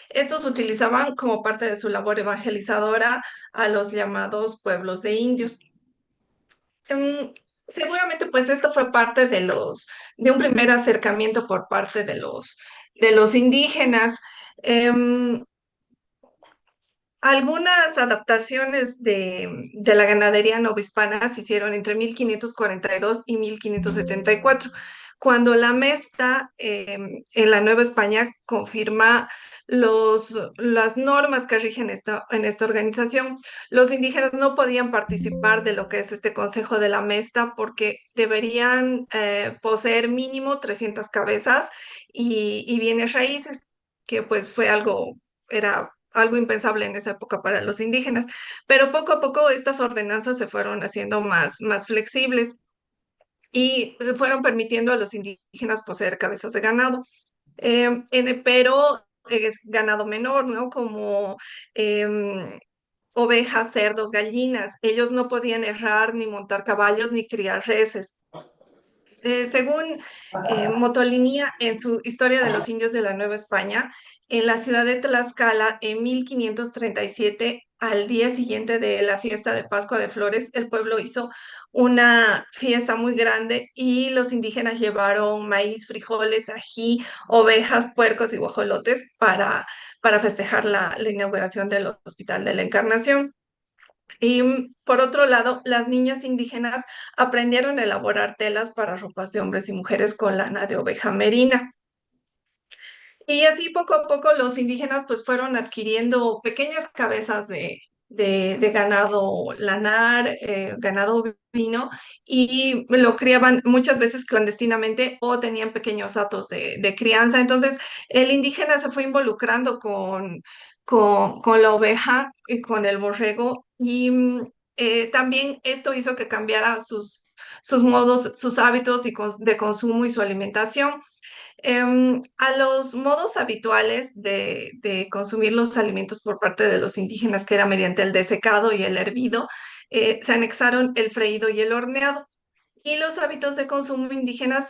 Estos utilizaban como parte de su labor evangelizadora a los llamados pueblos de indios. Em, Seguramente, pues esto fue parte de un primer acercamiento por parte de los indígenas. Em, Algunas adaptaciones de la ganadería novohispana se hicieron entre 1542 y 1574, cuando la Mesta en la Nueva España confirma las normas que rigen en esta organización. Los indígenas no podían participar de lo que es este Consejo de la Mesta porque deberían poseer mínimo 300 cabezas y bienes raíces, que pues fue algo, era algo impensable en esa época para los indígenas, pero poco a poco estas ordenanzas se fueron haciendo más flexibles y fueron permitiendo a los indígenas poseer cabezas de ganado. Pero es ganado menor, ¿no? Como em, ovejas, cerdos, gallinas. Ellos no podían errar, ni montar caballos, ni criar reses. Según Motolinía, en su Historia de los Indios de la Nueva España, en la ciudad de Tlaxcala, en 1537, al día siguiente de la fiesta de Pascua de Flores, el pueblo hizo una fiesta muy grande y los indígenas llevaron maíz, frijoles, ají, ovejas, puercos y guajolotes para festejar la inauguración del Hospital de la Encarnación. Y por otro lado, las niñas indígenas aprendieron a elaborar telas para ropas de hombres y mujeres con lana de oveja merina. Y así poco a poco los indígenas pues fueron adquiriendo pequeñas cabezas de ganado lanar, ganado ovino, y lo criaban muchas veces clandestinamente o tenían pequeños hatos de crianza. Entonces el indígena se fue involucrando con la oveja y con el borrego y también esto hizo que cambiara sus modos, sus hábitos de consumo y su alimentación. A los modos habituales de consumir los alimentos por parte de los indígenas, que era mediante el desecado y el hervido, se anexaron el freído y el horneado. Y los hábitos de consumo indígenas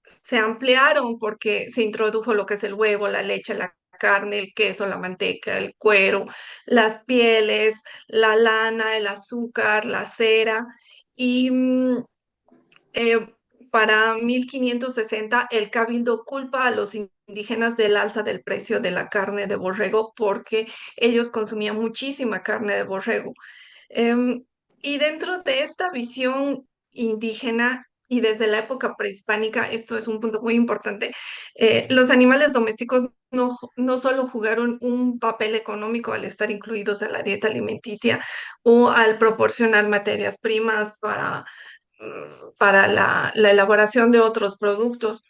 se ampliaron porque se introdujo lo que es el huevo, la leche, la carne, el queso, la manteca, el cuero, las pieles, la lana, el azúcar, la cera. Y eh, para 1560, el Cabildo culpa a los indígenas del alza del precio de la carne de borrego porque ellos consumían muchísima carne de borrego. Em, y dentro de esta visión indígena y desde la época prehispánica, esto es un punto muy importante, los animales domésticos no solo jugaron un papel económico al estar incluidos en la dieta alimenticia o al proporcionar materias primas para la elaboración de otros productos,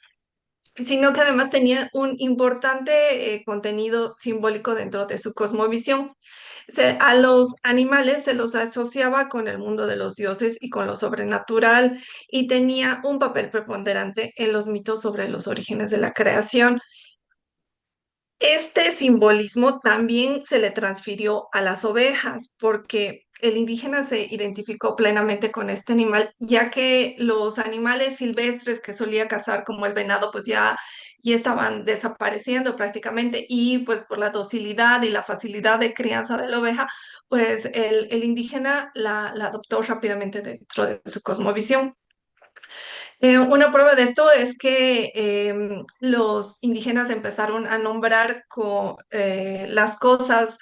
sino que además tenía un importante contenido simbólico dentro de su cosmovisión. A los animales se los asociaba con el mundo de los dioses y con lo sobrenatural, y tenía un papel preponderante en los mitos sobre los orígenes de la creación. Este simbolismo también se le transfirió a las ovejas, porque el indígena se identificó plenamente con este animal, ya que los animales silvestres que solía cazar, como el venado, pues ya estaban desapareciendo prácticamente, y pues por la docilidad y la facilidad de crianza de la oveja, pues el indígena la adoptó rápidamente dentro de su cosmovisión. Una prueba de esto es que los indígenas empezaron a nombrar las cosas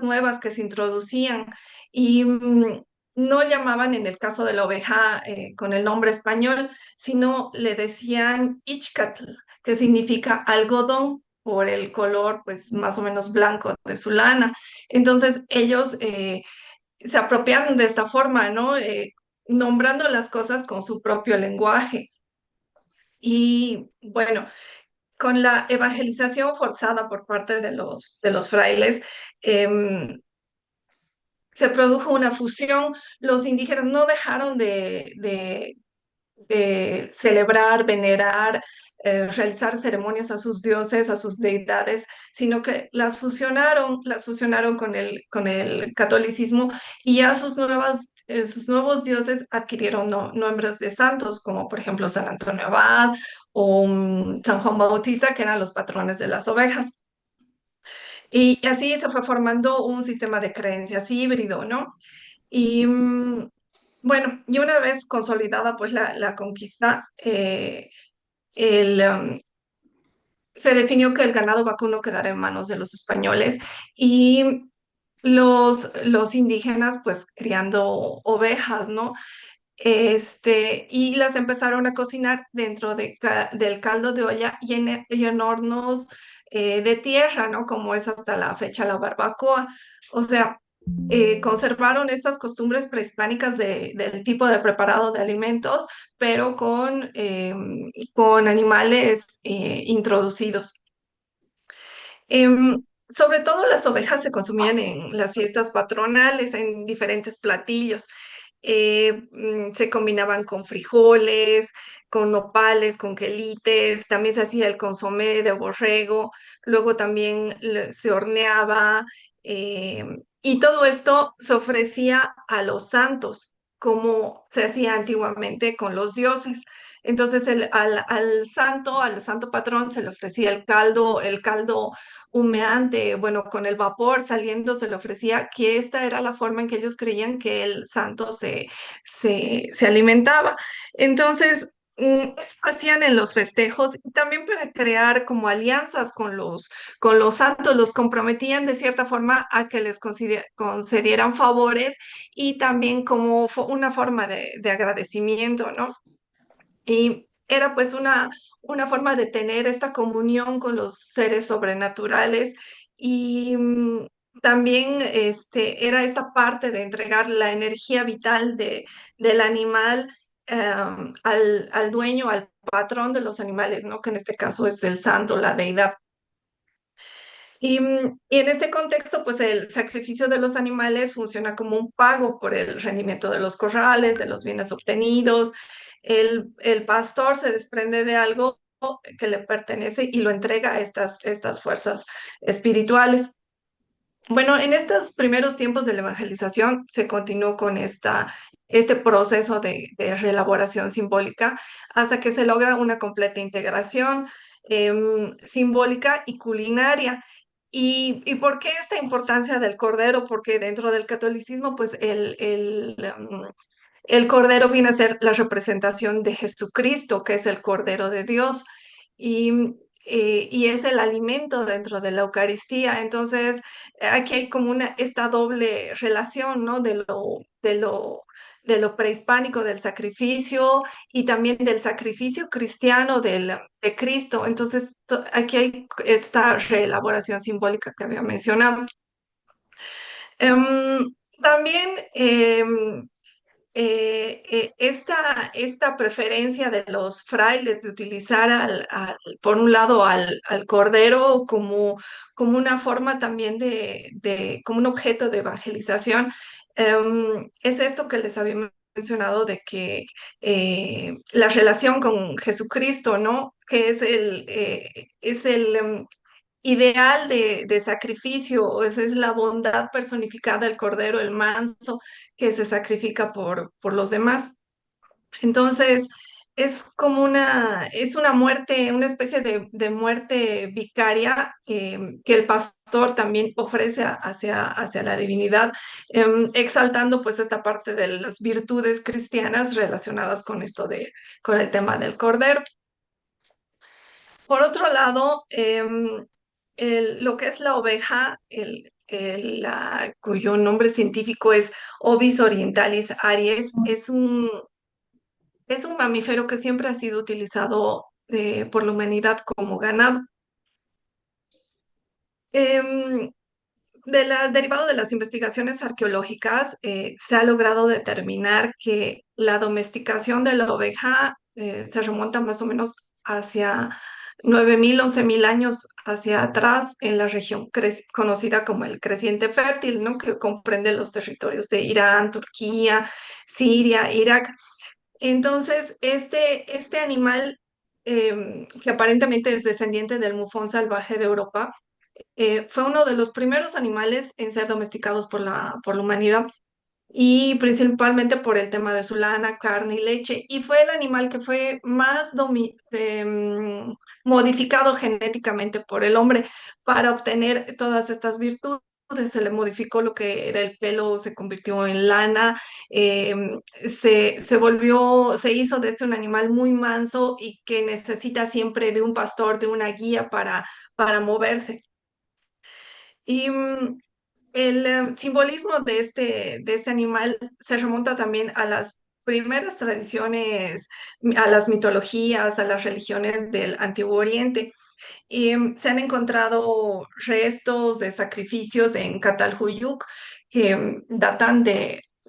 nuevas que se introducían, y no llamaban en el caso de la oveja con el nombre español, sino le decían Ichcatl, que significa algodón por el color pues más o menos blanco de su lana. Entonces ellos se apropiaron de esta forma, ¿no? Nombrando las cosas con su propio lenguaje. Y bueno, con la evangelización forzada por parte de los frailes, em, se produjo una fusión. Los indígenas no dejaron de celebrar, venerar, realizar ceremonias a sus dioses, a sus deidades, sino que las fusionaron con el catolicismo, y ya sus nuevos dioses adquirieron nombres de santos, como por ejemplo San Antonio Abad o San Juan Bautista, que eran los patrones de las ovejas. Y así se fue formando un sistema de creencias híbrido, ¿no? Y bueno, y una vez consolidada pues la conquista, el, um, se definió que el ganado vacuno quedara en manos de los españoles, y los indígenas pues criando ovejas, ¿no? Y las empezaron a cocinar dentro del caldo de olla y en hornos de tierra, ¿no? Como es hasta la fecha la barbacoa. O sea, conservaron estas costumbres prehispánicas del tipo de preparado de alimentos, pero con animales introducidos. sobre todo las ovejas se consumían en las fiestas patronales, en diferentes platillos. Se combinaban con frijoles, con nopales, con quelites, también se hacía el consomé de borrego, luego también se horneaba, eh, y todo esto se ofrecía a los santos, como se hacía antiguamente con los dioses. Entonces al santo patrón se le ofrecía el caldo humeante, bueno, con el vapor saliendo se le ofrecía, que esta era la forma en que ellos creían que el santo se alimentaba. Entonces, eso hacían en los festejos y también para crear como alianzas con los santos, los comprometían de cierta forma a que les concedieran favores y también como una forma de agradecimiento, ¿no? Y era pues una forma de tener esta comunión con los seres sobrenaturales y también era esta parte de entregar la energía vital del animal al dueño, al patrón de los animales, ¿no? Que en este caso es el santo, la deidad. Y en este contexto, pues el sacrificio de los animales funciona como un pago por el rendimiento de los corrales, de los bienes obtenidos. El pastor se desprende de algo que le pertenece y lo entrega a estas fuerzas espirituales. Bueno, en estos primeros tiempos de la evangelización se continuó con este proceso de reelaboración simbólica hasta que se logra una completa integración simbólica y culinaria. ¿Y por qué esta importancia del cordero? Porque dentro del catolicismo, pues el cordero viene a ser la representación de Jesucristo, que es el Cordero de Dios, y es el alimento dentro de la Eucaristía. Entonces, aquí hay como esta doble relación, ¿no? De lo prehispánico, del sacrificio, y también del sacrificio cristiano de Cristo. Entonces, aquí hay esta reelaboración simbólica que había mencionado. También esta preferencia de los frailes de utilizar por un lado al cordero como una forma también como un objeto de evangelización, es esto que les había mencionado de que la relación con Jesucristo, ¿no? Que es el ideal de sacrificio, esa es la bondad personificada, el cordero, el manso, que se sacrifica por los demás. Entonces, es una muerte, una especie de muerte vicaria que el pastor también ofrece hacia la divinidad, exaltando pues esta parte de las virtudes cristianas relacionadas con con el tema del cordero. Por otro lado, lo que es la oveja, cuyo nombre científico es Ovis orientalis aries, es un mamífero que siempre ha sido utilizado por la humanidad como ganado. Em, derivado de las investigaciones arqueológicas, se ha logrado determinar que la domesticación de la oveja se remonta más o menos hacia 9.000, 11.000 años hacia atrás en la región conocida como el Creciente Fértil, ¿no? Que comprende los territorios de Irán, Turquía, Siria, Irak. Entonces, este animal, que aparentemente es descendiente del mufón salvaje de Europa, fue uno de los primeros animales en ser domesticados por la humanidad y principalmente por el tema de su lana, carne y leche. Y fue el animal que fue más modificado genéticamente por el hombre para obtener todas estas virtudes. Se le modificó lo que era el pelo, se convirtió en lana, se hizo de este un animal muy manso y que necesita siempre de un pastor, de una guía para moverse. Y el simbolismo de este animal se remonta también a las primeras tradiciones, a las mitologías, a las religiones del Antiguo Oriente. Y se han encontrado restos de sacrificios en Catalhuyuk que datan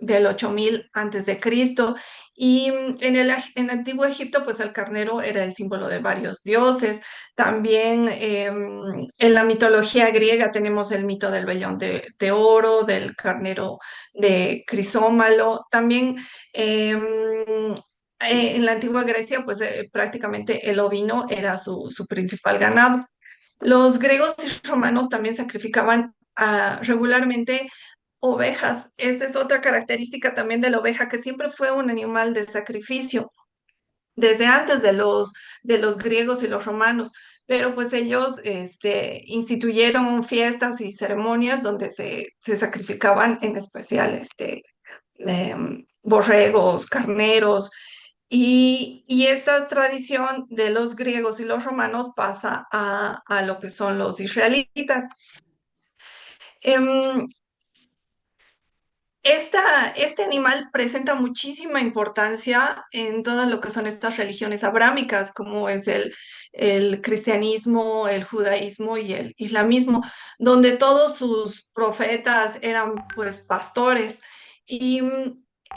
del 8000 antes de Cristo. Y en el antiguo Egipto, pues el carnero era el símbolo de varios dioses. También en la mitología griega tenemos el mito del vellón de oro, del carnero de Crisómalo. También en la antigua Grecia, pues prácticamente el ovino era su principal ganado. Los griegos y romanos también sacrificaban regularmente ovejas. Esta es otra característica también de la oveja, que siempre fue un animal de sacrificio desde antes de los griegos y los romanos, pero pues ellos instituyeron fiestas y ceremonias donde se sacrificaban en especial borregos, carneros, y esta tradición de los griegos y los romanos pasa a lo que son los israelitas. Em, este animal presenta muchísima importancia en todo lo que son estas religiones abrámicas, como es el cristianismo, el judaísmo y el islamismo, donde todos sus profetas eran pues pastores. Y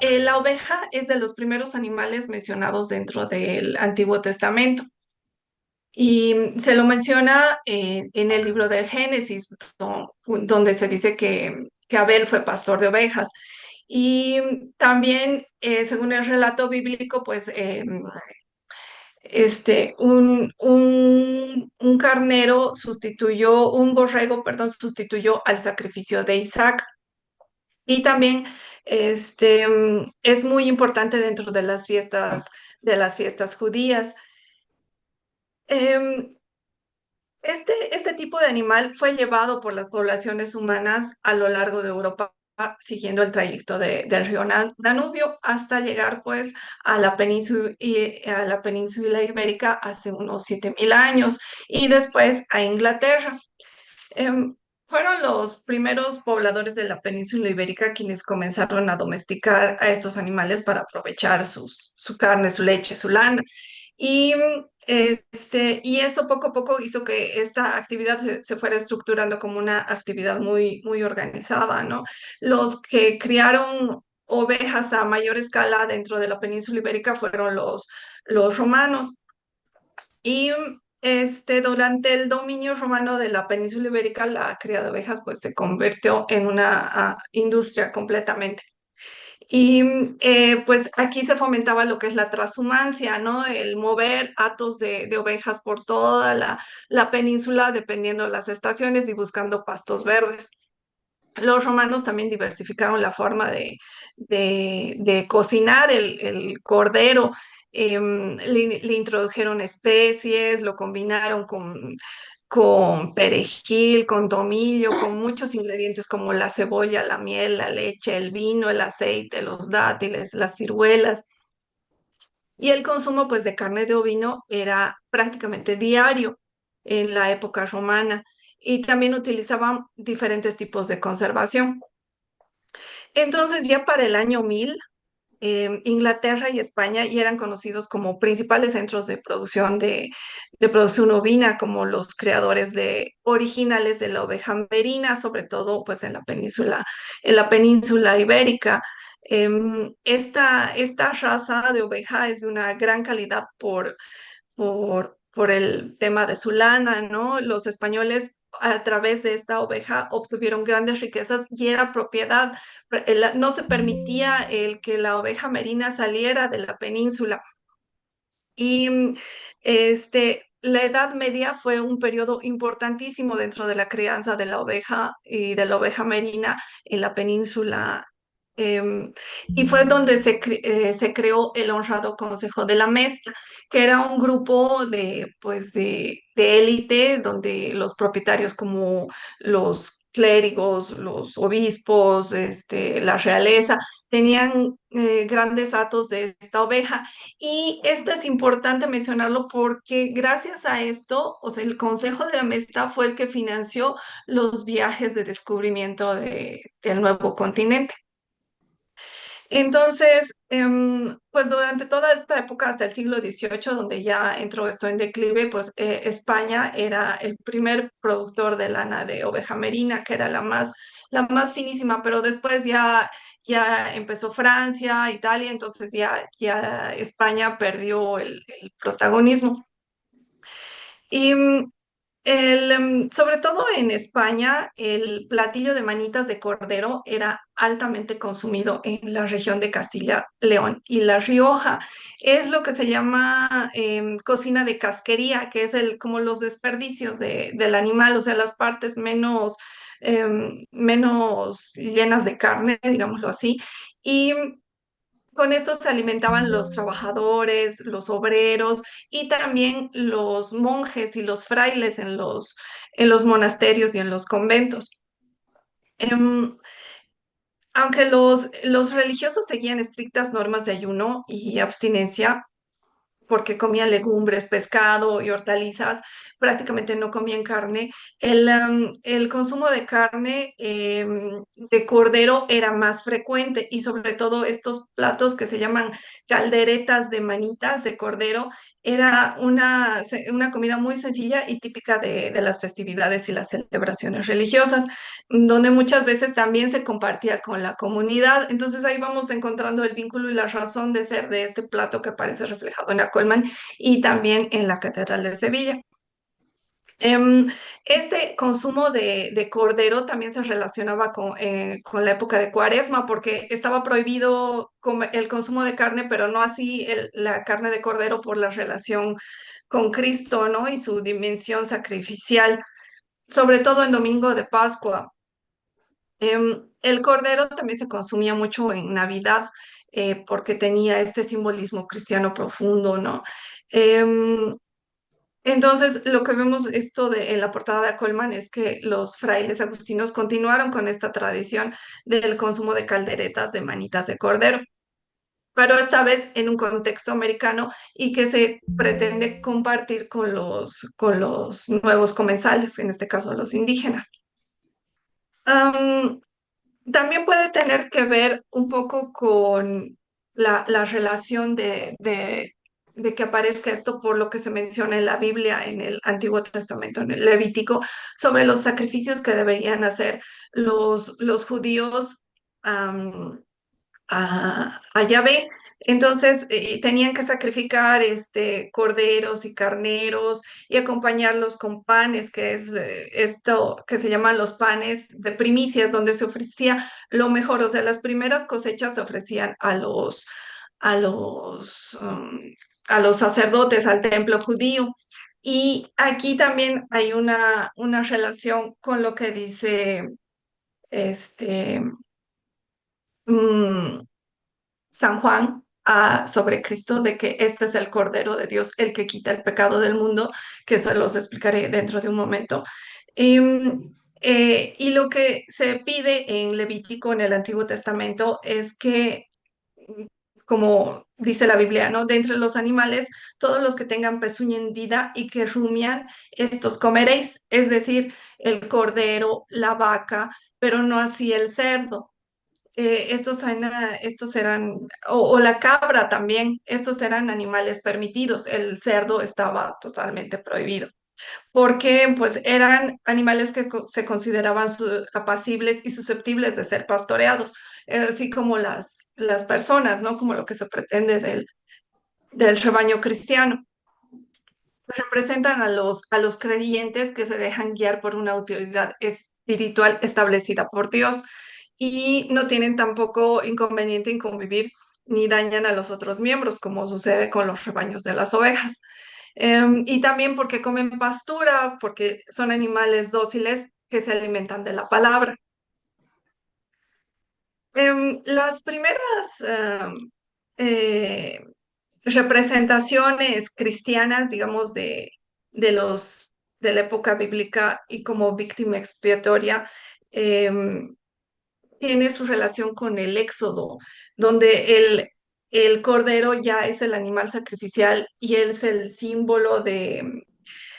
la oveja es de los primeros animales mencionados dentro del Antiguo Testamento. Y se lo menciona en el libro del Génesis, donde se dice que Abel fue pastor de ovejas. Y también, según el relato bíblico, pues un carnero sustituyó, un borrego, perdón, sustituyó al sacrificio de Isaac. Y también es muy importante dentro de las fiestas judías. Em, este tipo de animal fue llevado por las poblaciones humanas a lo largo de Europa, siguiendo el trayecto del río Danubio hasta llegar pues a la península ibérica hace unos 7000 años y después a Inglaterra. Em, Fueron los primeros pobladores de la península ibérica quienes comenzaron a domesticar a estos animales para aprovechar su carne, su leche, su lana. Y eso poco a poco hizo que esta actividad se fuera estructurando como una actividad muy, muy organizada, ¿no? Los que criaron ovejas a mayor escala dentro de la península ibérica fueron los romanos. Y durante el dominio romano de la península ibérica, la cría de ovejas pues se convirtió en una industria completamente. Y pues aquí se fomentaba lo que es la transhumancia, ¿no? El mover hatos de ovejas por toda la península, dependiendo de las estaciones y buscando pastos verdes. Los romanos también diversificaron la forma de cocinar el cordero. Le introdujeron especies, lo combinaron con perejil, con tomillo, con muchos ingredientes como la cebolla, la miel, la leche, el vino, el aceite, los dátiles, las ciruelas. Y el consumo pues de carne de ovino era prácticamente diario en la época romana y también utilizaban diferentes tipos de conservación. Entonces ya para el año 1000 Inglaterra y España ya eran conocidos como principales centros de producción ovina, como los creadores originales de la oveja merina, sobre todo pues en la península ibérica. Esta raza de oveja es de una gran calidad por el tema de su lana, ¿no? Los españoles a través de esta oveja obtuvieron grandes riquezas y era propiedad. No se permitía el que la oveja merina saliera de la península. Y la Edad Media fue un periodo importantísimo dentro de la crianza de la oveja y de la oveja merina en la península. Y fue donde se creó el honrado Consejo de la Mesta, que era un grupo pues de élite, donde los propietarios como los clérigos, los obispos, la realeza, tenían grandes hatos de esta oveja. Y esto es importante mencionarlo porque gracias a esto, o sea, el Consejo de la Mesta fue el que financió los viajes de descubrimiento del nuevo continente. Entonces, pues durante toda esta época, hasta el siglo XVIII, donde ya entró esto en declive, pues España era el primer productor de lana de oveja merina, que era la más finísima, pero después ya empezó Francia, Italia, entonces ya España perdió el protagonismo. Y sobre todo en España, el platillo de manitas de cordero era altamente consumido en la región de Castilla-León y La Rioja. Es lo que se llama cocina de casquería, que es como los desperdicios del animal, o sea, las partes menos llenas de carne, digámoslo así. Y con esto se alimentaban los trabajadores, los obreros y también los monjes y los frailes en los monasterios y en los conventos. Em, Aunque los religiosos seguían estrictas normas de ayuno y abstinencia, porque comían legumbres, pescado y hortalizas, prácticamente no comían carne. El consumo de carne de cordero era más frecuente y sobre todo estos platos que se llaman calderetas de manitas de cordero, era una comida muy sencilla y típica de las festividades y las celebraciones religiosas, donde muchas veces también se compartía con la comunidad. Entonces ahí vamos encontrando el vínculo y la razón de ser de este plato que aparece reflejado en la Colman y también en la Catedral de Sevilla. Este consumo de cordero también se relacionaba con la época de Cuaresma, porque estaba prohibido el consumo de carne, pero no así la carne de cordero por la relación con Cristo, ¿no? Y su dimensión sacrificial, sobre todo en Domingo de Pascua. El cordero también se consumía mucho en Navidad porque tenía este simbolismo cristiano profundo, ¿no? Em, entonces, lo que vemos en la portada de Colman es que los frailes agustinos continuaron con esta tradición del consumo de calderetas de manitas de cordero, pero esta vez en un contexto americano y que se pretende compartir con los nuevos comensales, en este caso los indígenas. También puede tener que ver un poco con la relación de que aparezca esto por lo que se menciona en la Biblia, en el Antiguo Testamento, en el Levítico, sobre los sacrificios que deberían hacer los judíos a Yahvé. Entonces tenían que sacrificar corderos y carneros y acompañarlos con panes, que es esto que se llaman los panes de primicias, donde se ofrecía lo mejor. O sea, las primeras cosechas se ofrecían a los, um, a los sacerdotes, al templo judío. Y aquí también hay una relación con lo que dice este. mm, San Juan sobre Cristo, de que este es el Cordero de Dios, el que quita el pecado del mundo, que eso los explicaré dentro de un momento. Y lo que se pide en Levítico, en el Antiguo Testamento, es que, como dice la Biblia, ¿no? De entre los animales, todos los que tengan pezuña hendida y que rumian, estos comeréis, es decir, el cordero, la vaca, pero no así el cerdo. Estos eran, o la cabra también, estos eran animales permitidos, el cerdo estaba totalmente prohibido, porque pues eran animales que se consideraban apacibles y susceptibles de ser pastoreados, así como las personas, ¿no? Como lo que se pretende del rebaño cristiano. Representan a los creyentes que se dejan guiar por una autoridad espiritual establecida por Dios y no tienen tampoco inconveniente en convivir ni dañan a los otros miembros, como sucede con los rebaños de las ovejas. Y también porque comen pastura, porque son animales dóciles que se alimentan de la palabra. Las primeras eh, representaciones cristianas, digamos, de de la época bíblica y como víctima expiatoria, em, tiene su relación con el Éxodo, donde el cordero ya es el animal sacrificial y él es el símbolo de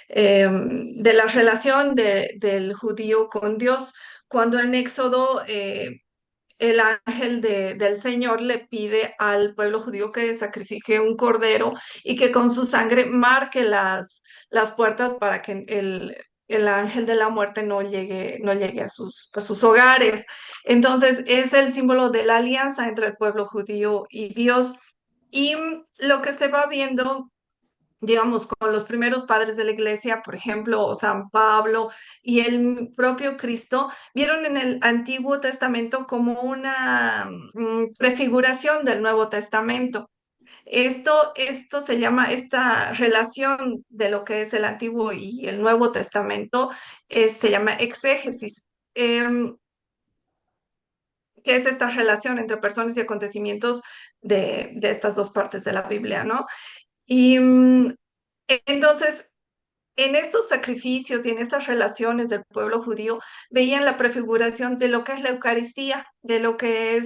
la relación del judío con Dios. Cuando en Éxodo el ángel del Señor le pide al pueblo judío que sacrifique un cordero y que con su sangre marque las puertas para que el ángel de la muerte no llegue a sus hogares. Entonces, es el símbolo de la alianza entre el pueblo judío y Dios. Y lo que se va viendo, digamos, con los primeros padres de la iglesia, por ejemplo, San Pablo y el propio Cristo, vieron en el Antiguo Testamento como una prefiguración del Nuevo Testamento. Esto se llama, esta relación de lo que es el Antiguo y el Nuevo Testamento, se llama exégesis. Que es esta relación entre personas y acontecimientos de estas dos partes de la Biblia, ¿no? Y entonces, en estos sacrificios y en estas relaciones del pueblo judío, veían la prefiguración de lo que es la Eucaristía, de lo que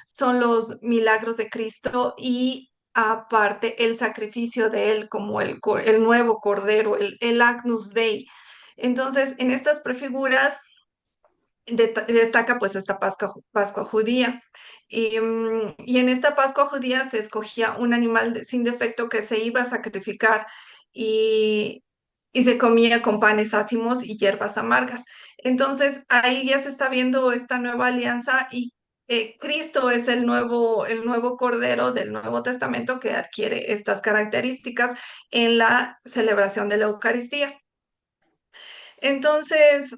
son los milagros de Cristo y aparte el sacrificio de él como el nuevo Cordero, el Agnus Dei. Entonces, en estas prefiguras destaca pues esta Pascua judía. Y en esta Pascua judía se escogía un animal sin defecto que se iba a sacrificar y, y se comía con panes ácimos y hierbas amargas. Entonces ahí ya se está viendo esta nueva alianza y Cristo es el nuevo Cordero del Nuevo Testamento que adquiere estas características en la celebración de la Eucaristía. Entonces,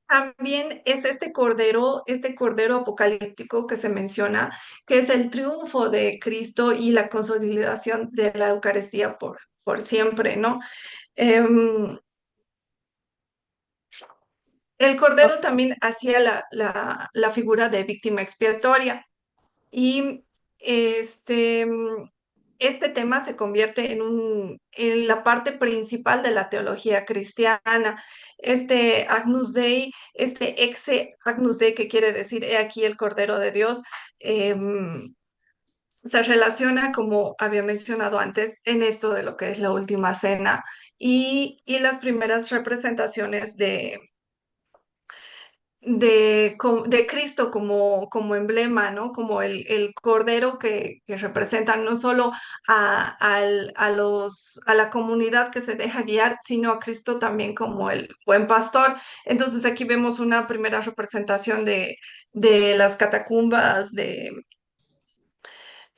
también es este cordero apocalíptico que se menciona, que es el triunfo de Cristo y la consolidación de la Eucaristía por siempre, ¿no? Em, el cordero también hacía la figura de víctima expiatoria. Y este tema se convierte en la parte principal de la teología cristiana. Este Agnus Dei, este exe Agnus Dei, que quiere decir, he aquí el Cordero de Dios, se relaciona, como había mencionado antes, en esto de lo que es la última cena y las primeras representaciones de Cristo como emblema, ¿no? Como el cordero que representa no solo a la comunidad que se deja guiar, sino a Cristo también como el buen pastor. Entonces aquí vemos una primera representación de las catacumbas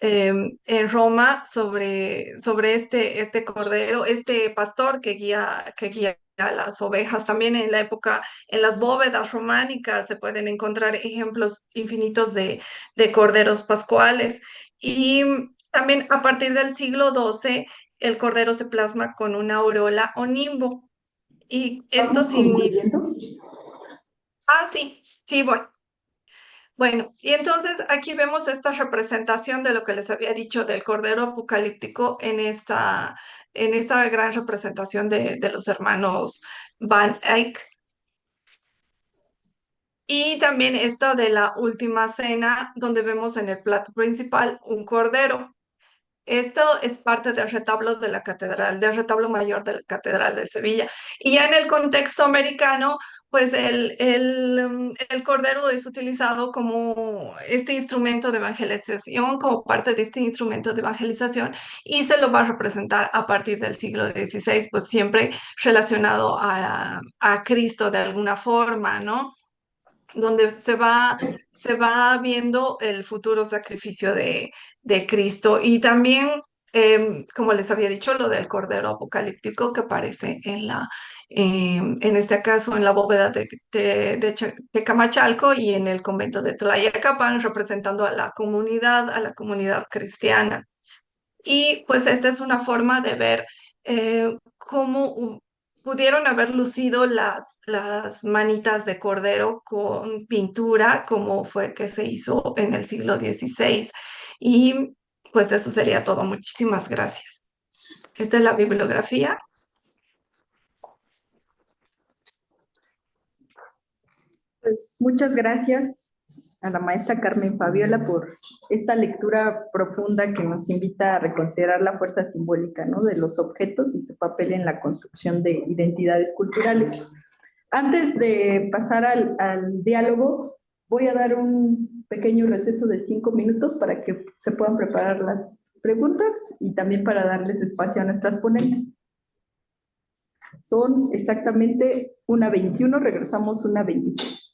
en Roma sobre este cordero, este pastor que guía a las ovejas. También en la época, en las bóvedas románicas se pueden encontrar ejemplos infinitos de corderos pascuales. Y también a partir del siglo XII, el cordero se plasma con una aureola o nimbo. Y esto ¿Vamos significa... concluyendo? Ah, sí, sí, voy. Bueno, y entonces aquí vemos esta representación de lo que les había dicho del Cordero Apocalíptico en esta gran representación de los hermanos Van Eyck. Y también esta de la última cena, donde vemos en el plato principal un cordero. Esto es parte del retablo de la catedral, del retablo mayor de la Catedral de Sevilla. Y ya en el contexto americano, pues el cordero es utilizado como este instrumento de evangelización, como parte de este instrumento de evangelización, y se lo va a representar a partir del siglo XVI, pues siempre relacionado a Cristo de alguna forma, ¿no? Donde se va viendo el futuro sacrificio de Cristo. Y también, como les había dicho, lo del Cordero Apocalíptico que aparece en este caso, en la bóveda de Camachalco y en el convento de Tlayacapan, representando a la comunidad cristiana. Y pues esta es una forma de ver cómo pudieron haber lucido las manitas de cordero con pintura, como fue que se hizo en el siglo XVI. Y pues eso sería todo. Muchísimas gracias. Esta es la bibliografía. Pues muchas gracias a la maestra Carmen Fabiola por esta lectura profunda que nos invita a reconsiderar la fuerza simbólica, ¿no?, de los objetos y su papel en la construcción de identidades culturales. Antes de pasar al diálogo, voy a dar un pequeño receso de 5 minutos para que se puedan preparar las preguntas y también para darles espacio a nuestras ponentes. Son exactamente 1:21, regresamos 1:26.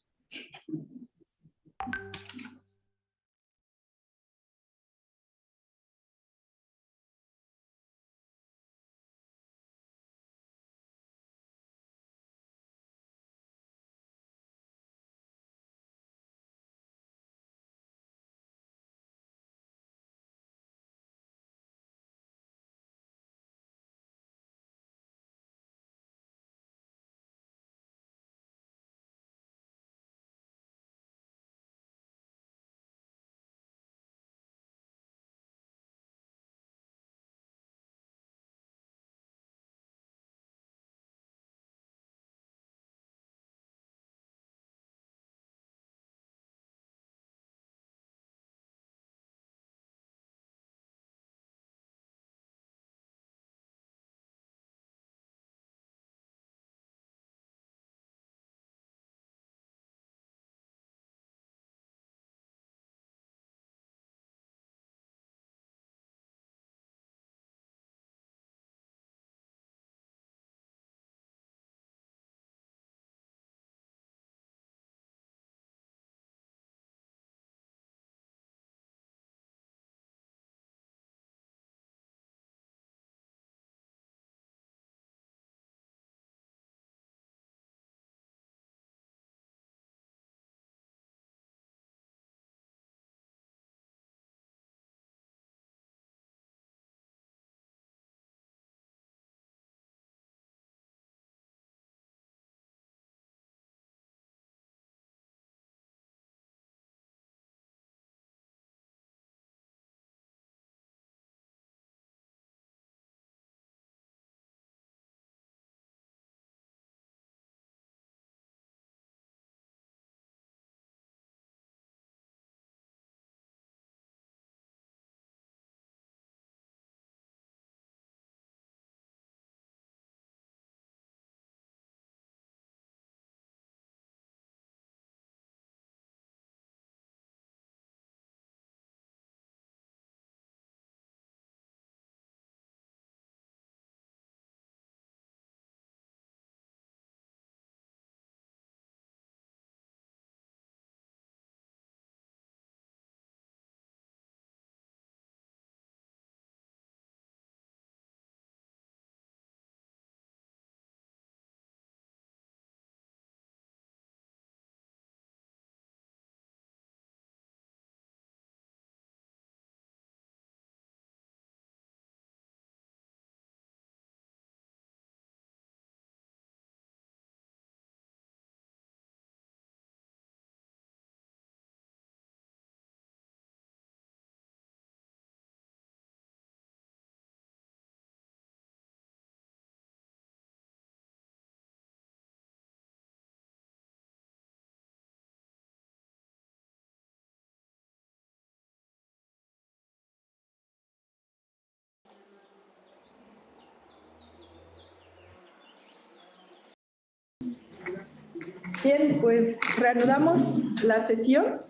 Bien, pues reanudamos la sesión.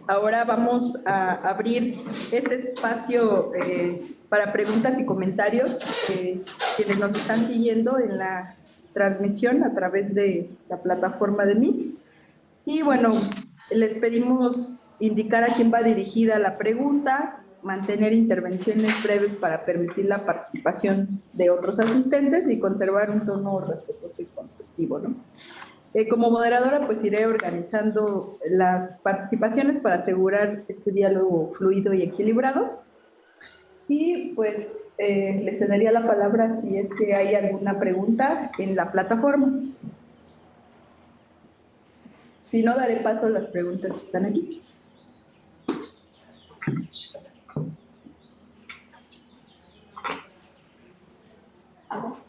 Ahora vamos a abrir este espacio para preguntas y comentarios. Quienes nos están siguiendo en la transmisión a través de la plataforma de Meet. Y bueno, les pedimos indicar a quién va dirigida la pregunta, mantener intervenciones breves para permitir la participación de otros asistentes y conservar un tono respetuoso y constructivo, ¿no? Como moderadora, pues iré organizando las participaciones para asegurar este diálogo fluido y equilibrado. Y pues le cedería la palabra si es que hay alguna pregunta en la plataforma. Si no, daré paso a las preguntas que están aquí.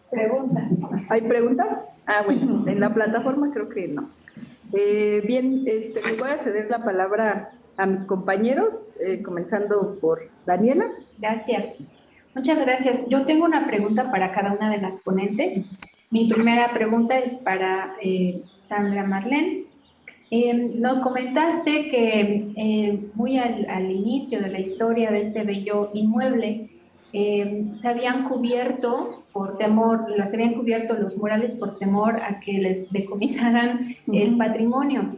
Pregunta. ¿Hay preguntas? Ah, bueno, en la plataforma creo que no. Bien, les voy a ceder la palabra a mis compañeros, comenzando por Daniela. Gracias. Muchas gracias. Yo tengo una pregunta para cada una de las ponentes. Mi primera pregunta es para Sandra Marlene. Nos comentaste que muy al inicio de la historia de este bello inmueble, se habían cubierto por temor, los habían cubierto los murales por temor a que les decomisaran el patrimonio.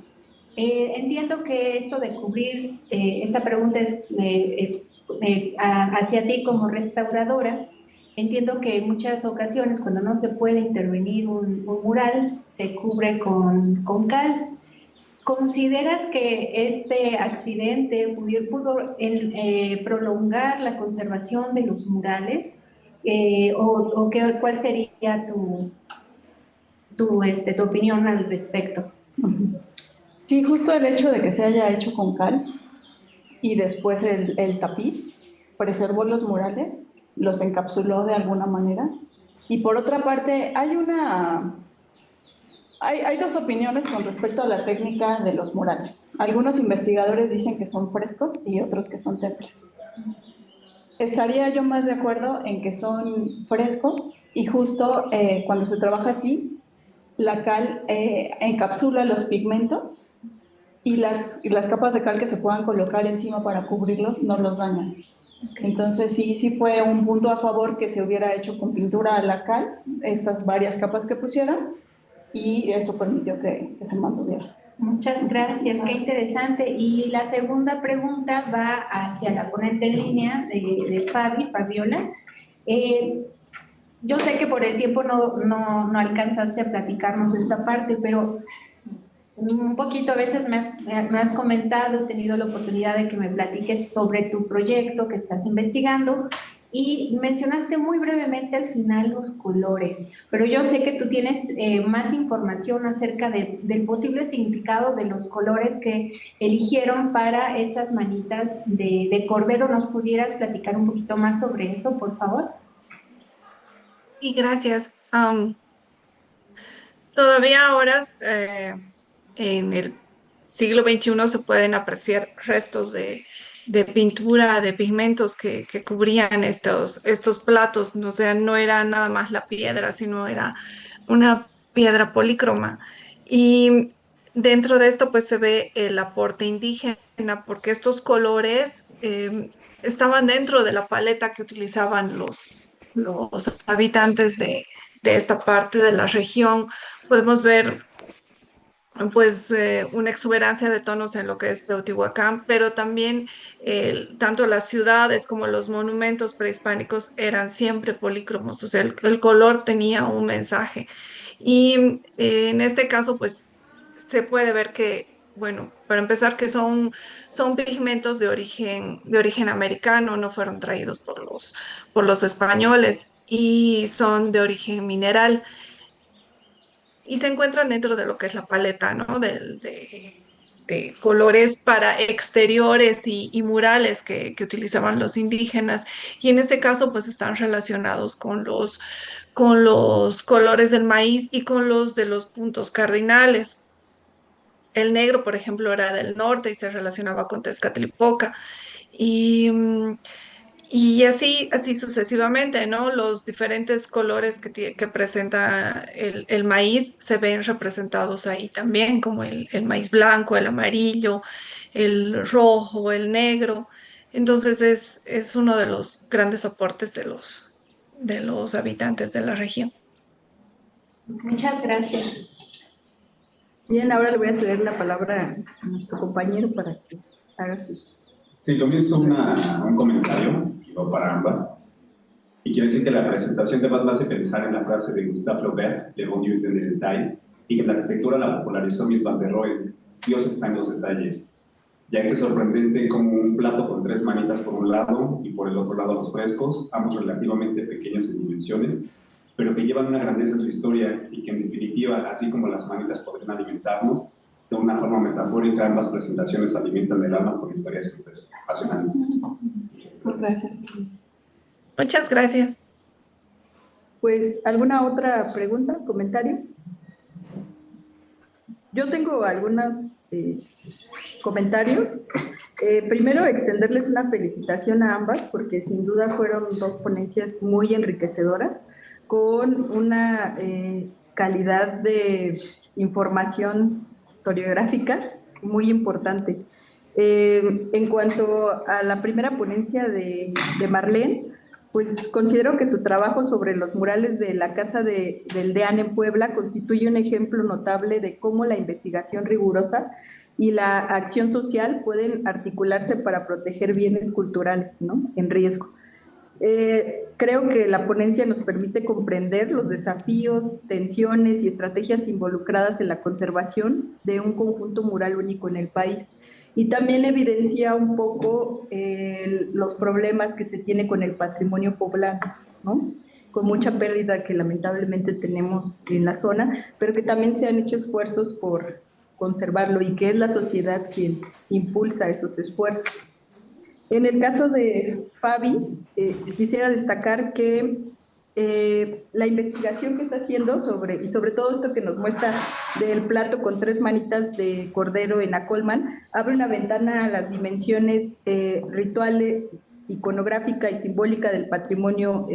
Entiendo que esto de cubrir, esta pregunta es hacia ti como restauradora. Entiendo que en muchas ocasiones cuando no se puede intervenir un mural, se cubre con cal. ¿Consideras que este accidente pudo prolongar la conservación de los murales? ¿Cuál sería tu opinión al respecto? Sí, justo el hecho de que se haya hecho con cal y después el tapiz preservó los murales, los encapsuló de alguna manera. Y por otra parte, hay dos opiniones con respecto a la técnica de los murales. Algunos investigadores dicen que son frescos y otros que son temples. Estaría yo más de acuerdo en que son frescos y justo cuando se trabaja así, la cal encapsula los pigmentos y las capas de cal que se puedan colocar encima para cubrirlos no los dañan. Entonces sí fue un punto a favor que se hubiera hecho con pintura a la cal, estas varias capas que pusieron, y eso permitió que se mantuviera. Muchas gracias, qué interesante. Y la segunda pregunta va hacia la ponente en línea de Fabiola. Yo sé que por el tiempo no alcanzaste a platicarnos esta parte, pero un poquito a veces me has comentado, he tenido la oportunidad de que me platiques sobre tu proyecto que estás investigando y mencionaste muy brevemente al final los colores, pero yo sé que tú tienes más información acerca del posible significado de los colores que eligieron para esas manitas de cordero. ¿Nos pudieras platicar un poquito más sobre eso, por favor? Y gracias. Todavía ahora, en el siglo XXI, se pueden apreciar restos de pintura, de pigmentos que cubrían estos platos. O sea, no era nada más la piedra, sino era una piedra polícroma. Y dentro de esto, pues se ve el aporte indígena, porque estos colores estaban dentro de la paleta que utilizaban los habitantes de esta parte de la región. Podemos ver pues una exuberancia de tonos en lo que es Teotihuacán, pero también tanto las ciudades como los monumentos prehispánicos eran siempre polícromos, o sea, el color tenía un mensaje. Y en este caso, pues se puede ver que, bueno, para empezar, que son pigmentos de origen americano, no fueron traídos por los españoles y son de origen mineral y se encuentran dentro de lo que es la paleta, ¿no? De colores para exteriores y murales que utilizaban los indígenas. Y en este caso, pues están relacionados con los colores del maíz y con los de los puntos cardinales. El negro, por ejemplo, era del norte y se relacionaba con Tezcatlipoca. Y y así sucesivamente, ¿no? Los diferentes colores que presenta el maíz se ven representados ahí también, como el maíz blanco, el amarillo, el rojo, el negro. Entonces es uno de los grandes aportes de los habitantes de la región. Muchas gracias. Bien, ahora le voy a ceder la palabra a nuestro compañero para que haga sus... Sí, lo mío es un comentario, y va para ambas. Y quiero decir que la presentación de más me hace pensar en la frase de Gustave Flaubert, Le bon Dieu est dans les détails, y que la arquitectura la popularizó Mies van der Rohe, Dios está en los detalles, ya que es sorprendente como un plato con tres manitas por un lado y por el otro lado los frescos, ambos relativamente pequeños en dimensiones, pero que llevan una grandeza en su historia y que en definitiva, así como las manitas podrían alimentarnos, de una forma metafórica, ambas presentaciones alimentan el alma con historias apasionantes. Pues gracias. Muchas gracias. Pues, ¿alguna otra pregunta, comentario? Yo tengo algunos comentarios. Primero, extenderles una felicitación a ambas, porque sin duda fueron dos ponencias muy enriquecedoras. con una calidad de información historiográfica muy importante. En cuanto a la primera ponencia de Marlene, pues considero que su trabajo sobre los murales de la Casa del DEAN en Puebla constituye un ejemplo notable de cómo la investigación rigurosa y la acción social pueden articularse para proteger bienes culturales, ¿no?, en riesgo. Creo que la ponencia nos permite comprender los desafíos, tensiones y estrategias involucradas en la conservación de un conjunto mural único en el país. Y también evidencia un poco los problemas que se tiene con el patrimonio poblano, ¿no?, con mucha pérdida que lamentablemente tenemos en la zona, pero que también se han hecho esfuerzos por conservarlo y que es la sociedad quien impulsa esos esfuerzos. En el caso de Fabi, quisiera destacar que la investigación que está haciendo y sobre todo esto que nos muestra del plato con 3 manitas de cordero en Acolman, abre una ventana a las dimensiones rituales, iconográfica y simbólica del patrimonio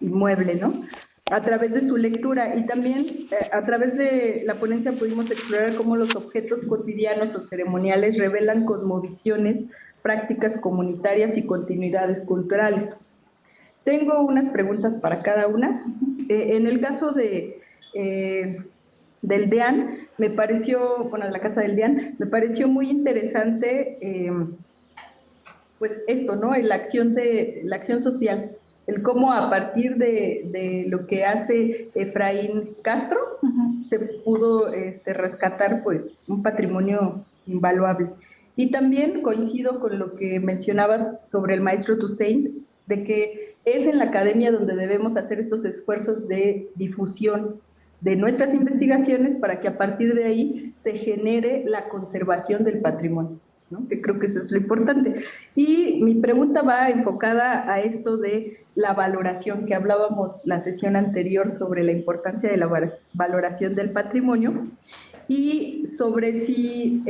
inmueble, ¿no?, a través de su lectura. Y también a través de la ponencia pudimos explorar cómo los objetos cotidianos o ceremoniales revelan cosmovisiones, prácticas comunitarias y continuidades culturales. Tengo unas preguntas para cada una. En el caso del DEAN, me pareció, bueno, de la Casa del DEAN, me pareció muy interesante, pues esto, ¿no?, la acción social, el cómo a partir de lo que hace Efraín Castro, se pudo rescatar pues un patrimonio invaluable. Y también coincido con lo que mencionabas sobre el maestro Toussaint, de que es en la academia donde debemos hacer estos esfuerzos de difusión de nuestras investigaciones para que a partir de ahí se genere la conservación del patrimonio, ¿no?, que creo que eso es lo importante. Y mi pregunta va enfocada a esto de la valoración, que hablábamos la sesión anterior sobre la importancia de la valoración del patrimonio, y sobre si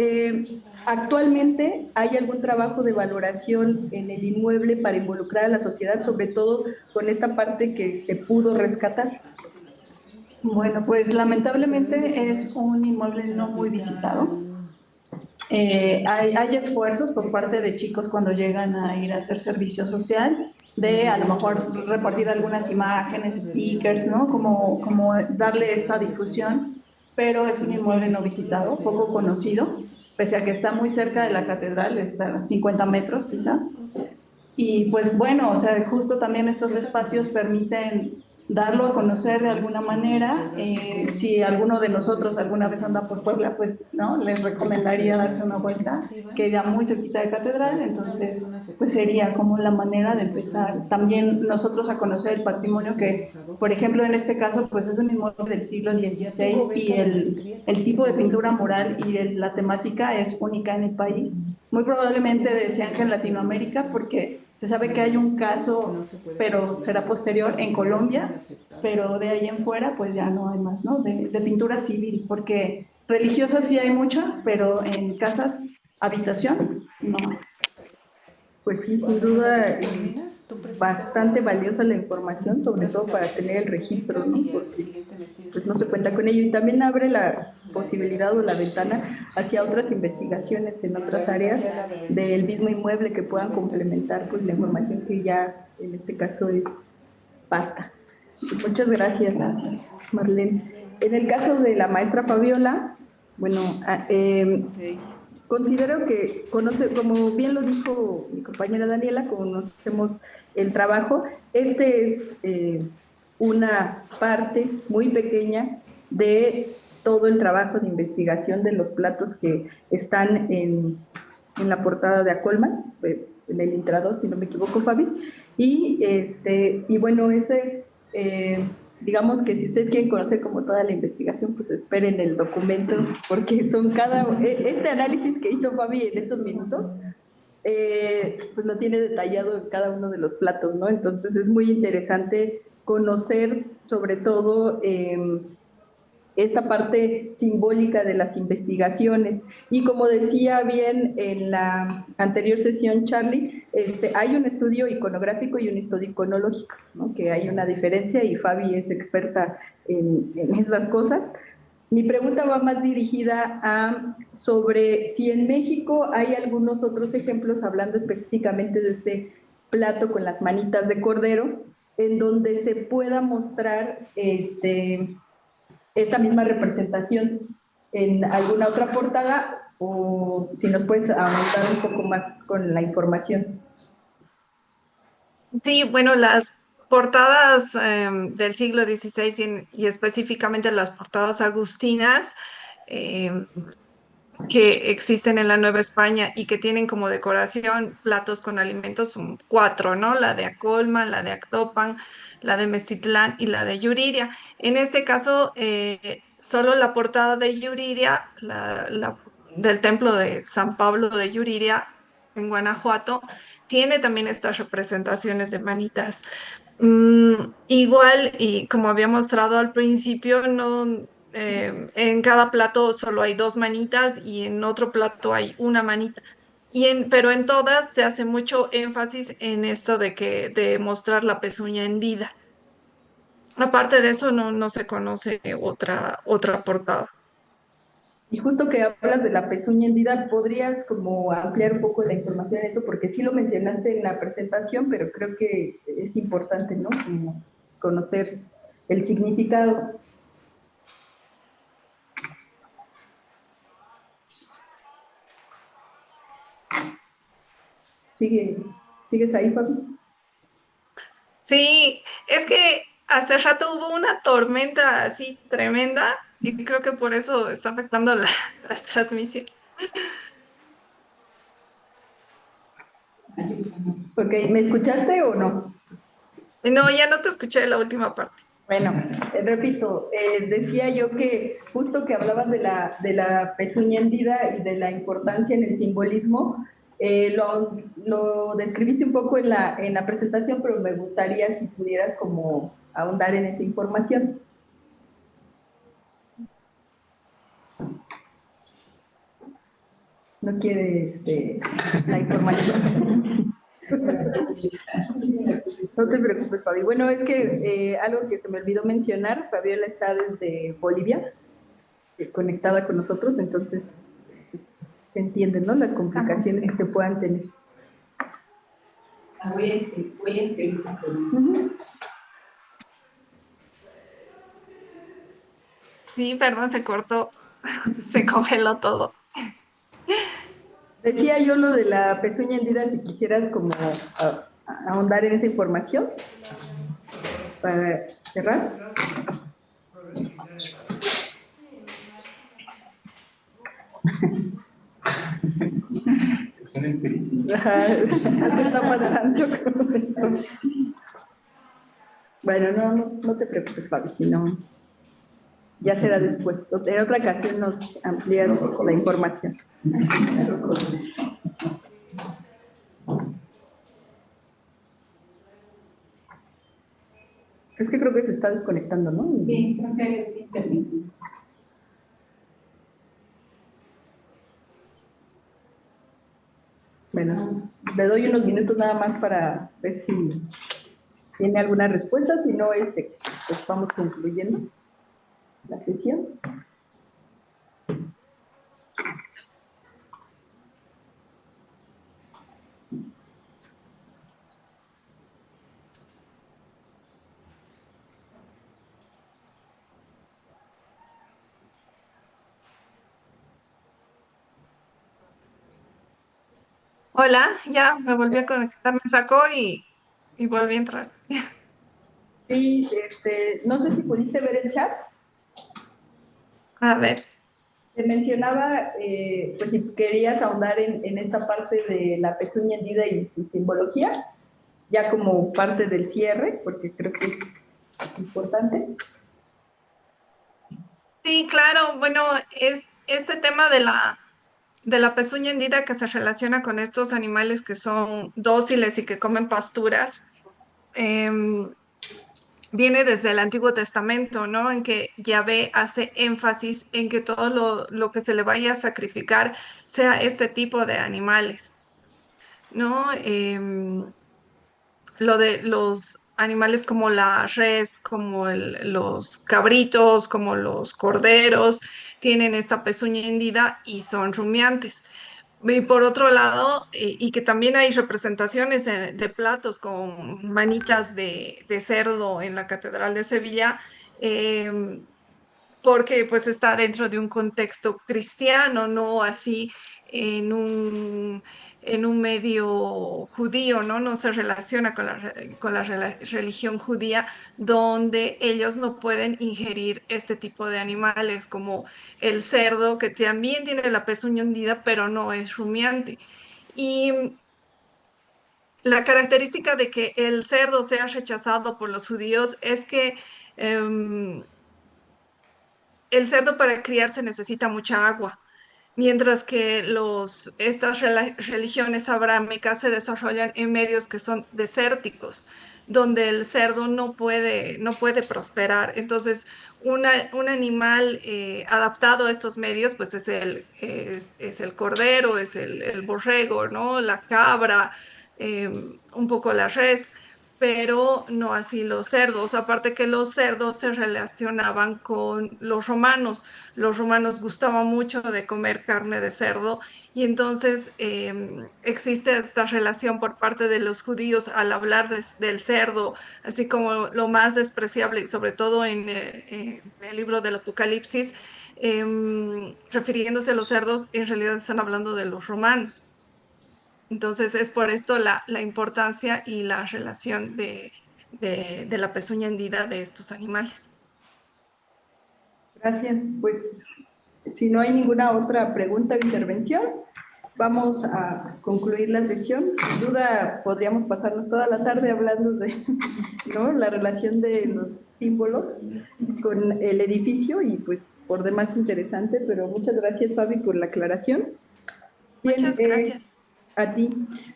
actualmente hay algún trabajo de valoración en el inmueble para involucrar a la sociedad, sobre todo con esta parte que se pudo rescatar. Bueno, pues lamentablemente es un inmueble no muy visitado. Hay esfuerzos por parte de chicos cuando llegan a ir a hacer servicio social, de a lo mejor repartir algunas imágenes, stickers, ¿no?, como darle esta difusión, pero es un inmueble no visitado, poco conocido, pese a que está muy cerca de la catedral, está a 50 metros quizá. Y pues bueno, o sea, justo también estos espacios permiten darlo a conocer de alguna manera. Si alguno de nosotros alguna vez anda por Puebla, pues no, les recomendaría darse una vuelta, queda muy cerquita de catedral, entonces pues sería como la manera de empezar también nosotros a conocer el patrimonio que, por ejemplo, en este caso pues es un inmueble del siglo XVI y el tipo de pintura mural y la temática es única en el país, muy probablemente decían que en Latinoamérica, porque se sabe que hay un caso, pero será posterior, en Colombia, pero de ahí en fuera pues ya no hay más, ¿no?, de pintura civil, porque religiosa sí hay mucha, pero en casas, habitación, no hay. Pues sí, sin duda, bastante valiosa la información, sobre todo para tener el registro, ¿no?, porque pues no se cuenta con ello, y también abre la posibilidad o la ventana hacia otras investigaciones en otras áreas del mismo inmueble que puedan complementar pues la información que ya en este caso es vasta. Muchas gracias, Marlene. En el caso de la maestra Fabiola, bueno, considero que conoce, como bien lo dijo mi compañera Daniela, conocemos el trabajo. Este es una parte muy pequeña de todo el trabajo de investigación de los platos que están en la portada de Acolman, en el intrador, si no me equivoco, Fabi. Y bueno, digamos que si ustedes quieren conocer como toda la investigación, pues esperen el documento, porque son este análisis que hizo Fabi en estos minutos, pues lo tiene detallado en cada uno de los platos, ¿no? Entonces es muy interesante conocer sobre todo esta parte simbólica de las investigaciones. Y como decía bien en la anterior sesión, Charlie, hay un estudio iconográfico y un estudio iconológico, ¿no? Que hay una diferencia y Fabi es experta en esas cosas. Mi pregunta va más dirigida a sobre si en México hay algunos otros ejemplos, hablando específicamente de este plato con las manitas de cordero, en donde se pueda mostrar esta misma representación en alguna otra portada, o si nos puedes aumentar un poco más con la información. Sí, bueno, las portadas del siglo XVI y específicamente las portadas agustinas em, que existen en la Nueva España y que tienen como decoración platos con alimentos son cuatro, ¿no? La de Acolman, la de Actopan, la de Mestitlán y la de Yuriria. En este caso, solo la portada de Yuriria, del templo de San Pablo de Yuriria en Guanajuato, tiene también estas representaciones de manitas. Igual, y como había mostrado al principio, no, en cada plato solo hay dos manitas y en otro plato hay una manita. Pero en todas se hace mucho énfasis en esto de mostrar la pezuña hendida. Aparte de eso, no se conoce otra portada. Y justo que hablas de la pezuña hendida, ¿podrías como ampliar un poco la información de eso? Porque sí lo mencionaste en la presentación, pero creo que es importante, ¿no? Como conocer el significado. ¿Sigues ahí, Fabi? Sí, es que hace rato hubo una tormenta así tremenda y creo que por eso está afectando la transmisión. Ok, ¿me escuchaste o no? No, ya no te escuché la última parte. Bueno, repito, decía yo que justo que hablabas de la pezuña hendida y de la importancia en el simbolismo, lo describiste un poco en la presentación, pero me gustaría si pudieras como ahondar en esa información. No quiere la información. No te preocupes, Fabi. Bueno, es que algo que se me olvidó mencionar, Fabiola está desde Bolivia, conectada con nosotros, entonces pues, se entienden, ¿no? Las complicaciones que se puedan tener. Voy a escribir. Sí, perdón, se cortó, se congeló todo. Decía yo lo de la pezuña hendida, si quisieras como ahondar en esa información para cerrar. Sesión espiritual. Ajá, algo está pasando con esto. Bueno, no te preocupes, Fabi, sino ya será después. En otra ocasión nos amplías la información. Es que creo que se está desconectando, ¿no? Sí, creo que es internet. Bueno, le doy unos minutos nada más para ver si tiene alguna respuesta, si no, pues vamos concluyendo la sesión. Hola, ya me volví a conectar, me sacó y volví a entrar. Sí, no sé si pudiste ver el chat. A ver, Te mencionaba, pues si querías ahondar en esta parte de la pezuña hendida y su simbología, ya como parte del cierre, porque creo que es importante. sí, claro, bueno, es este tema de la pezuña hendida que se relaciona con estos animales que son dóciles y que comen pasturas. em, viene desde el Antiguo Testamento, ¿no? En que Yahvé hace énfasis en que todo lo que se le vaya a sacrificar sea este tipo de animales, ¿no? Lo de los animales como la res, como los cabritos, como los corderos, tienen esta pezuña hendida y son rumiantes. Y por otro lado, y que también hay representaciones de platos con manitas de cerdo en la Catedral de Sevilla, eh, porque pues está dentro de un contexto cristiano, no así en en un medio judío, ¿no? No se relaciona con con la religión judía, donde ellos no pueden ingerir este tipo de animales, como el cerdo, que también tiene la pezuña hundida, pero no es rumiante. Y la característica de que el cerdo sea rechazado por los judíos es que em, el cerdo para criarse necesita mucha agua, mientras que estas religiones abrámicas se desarrollan en medios que son desérticos, donde el cerdo no puede prosperar. Entonces, un animal adaptado a estos medios, pues es el cordero, es el borrego, ¿no? La cabra, un poco la res, pero no así los cerdos. Aparte que los cerdos se relacionaban con los romanos. Los romanos gustaban mucho de comer carne de cerdo y entonces existe esta relación por parte de los judíos al hablar del cerdo, así como lo más despreciable, sobre todo en el libro del Apocalipsis, refiriéndose a los cerdos, en realidad están hablando de los romanos. Entonces es por esto la importancia y la relación de la pezuña hendida de estos animales. Gracias. Pues si no hay ninguna otra pregunta o intervención, vamos a concluir la sesión. Sin duda podríamos pasarnos toda la tarde hablando de, ¿no?, la relación de los símbolos con el edificio y pues por demás interesante, pero muchas gracias, Fabi, por la aclaración. Bien, Muchas gracias. a ti.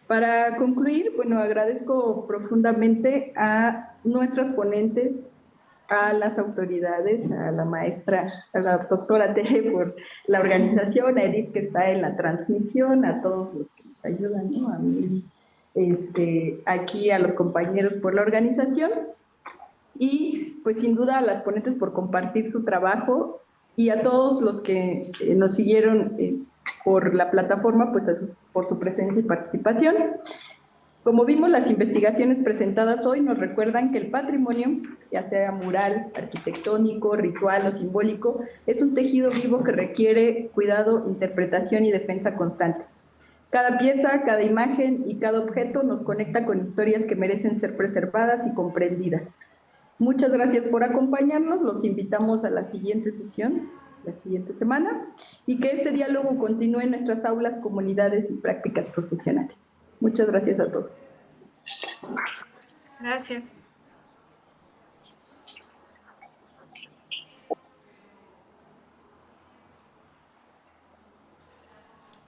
Para concluir, bueno, agradezco profundamente a nuestras ponentes, a las autoridades, a la maestra, a la doctora Tere por la organización, a Edith que está en la transmisión, a todos los que nos ayudan, ¿no? A mí, aquí a los compañeros por la organización y pues sin duda a las ponentes por compartir su trabajo y a todos los que nos siguieron por la plataforma, pues por su presencia y participación. Como vimos, las investigaciones presentadas hoy nos recuerdan que el patrimonio, ya sea mural, arquitectónico, ritual o simbólico, es un tejido vivo que requiere cuidado, interpretación y defensa constante. Cada pieza, cada imagen y cada objeto nos conecta con historias que merecen ser preservadas y comprendidas. Muchas gracias por acompañarnos. Los invitamos a la siguiente sesión, la siguiente semana, y que este diálogo continúe en nuestras aulas, comunidades y prácticas profesionales. Muchas gracias a todos. Gracias.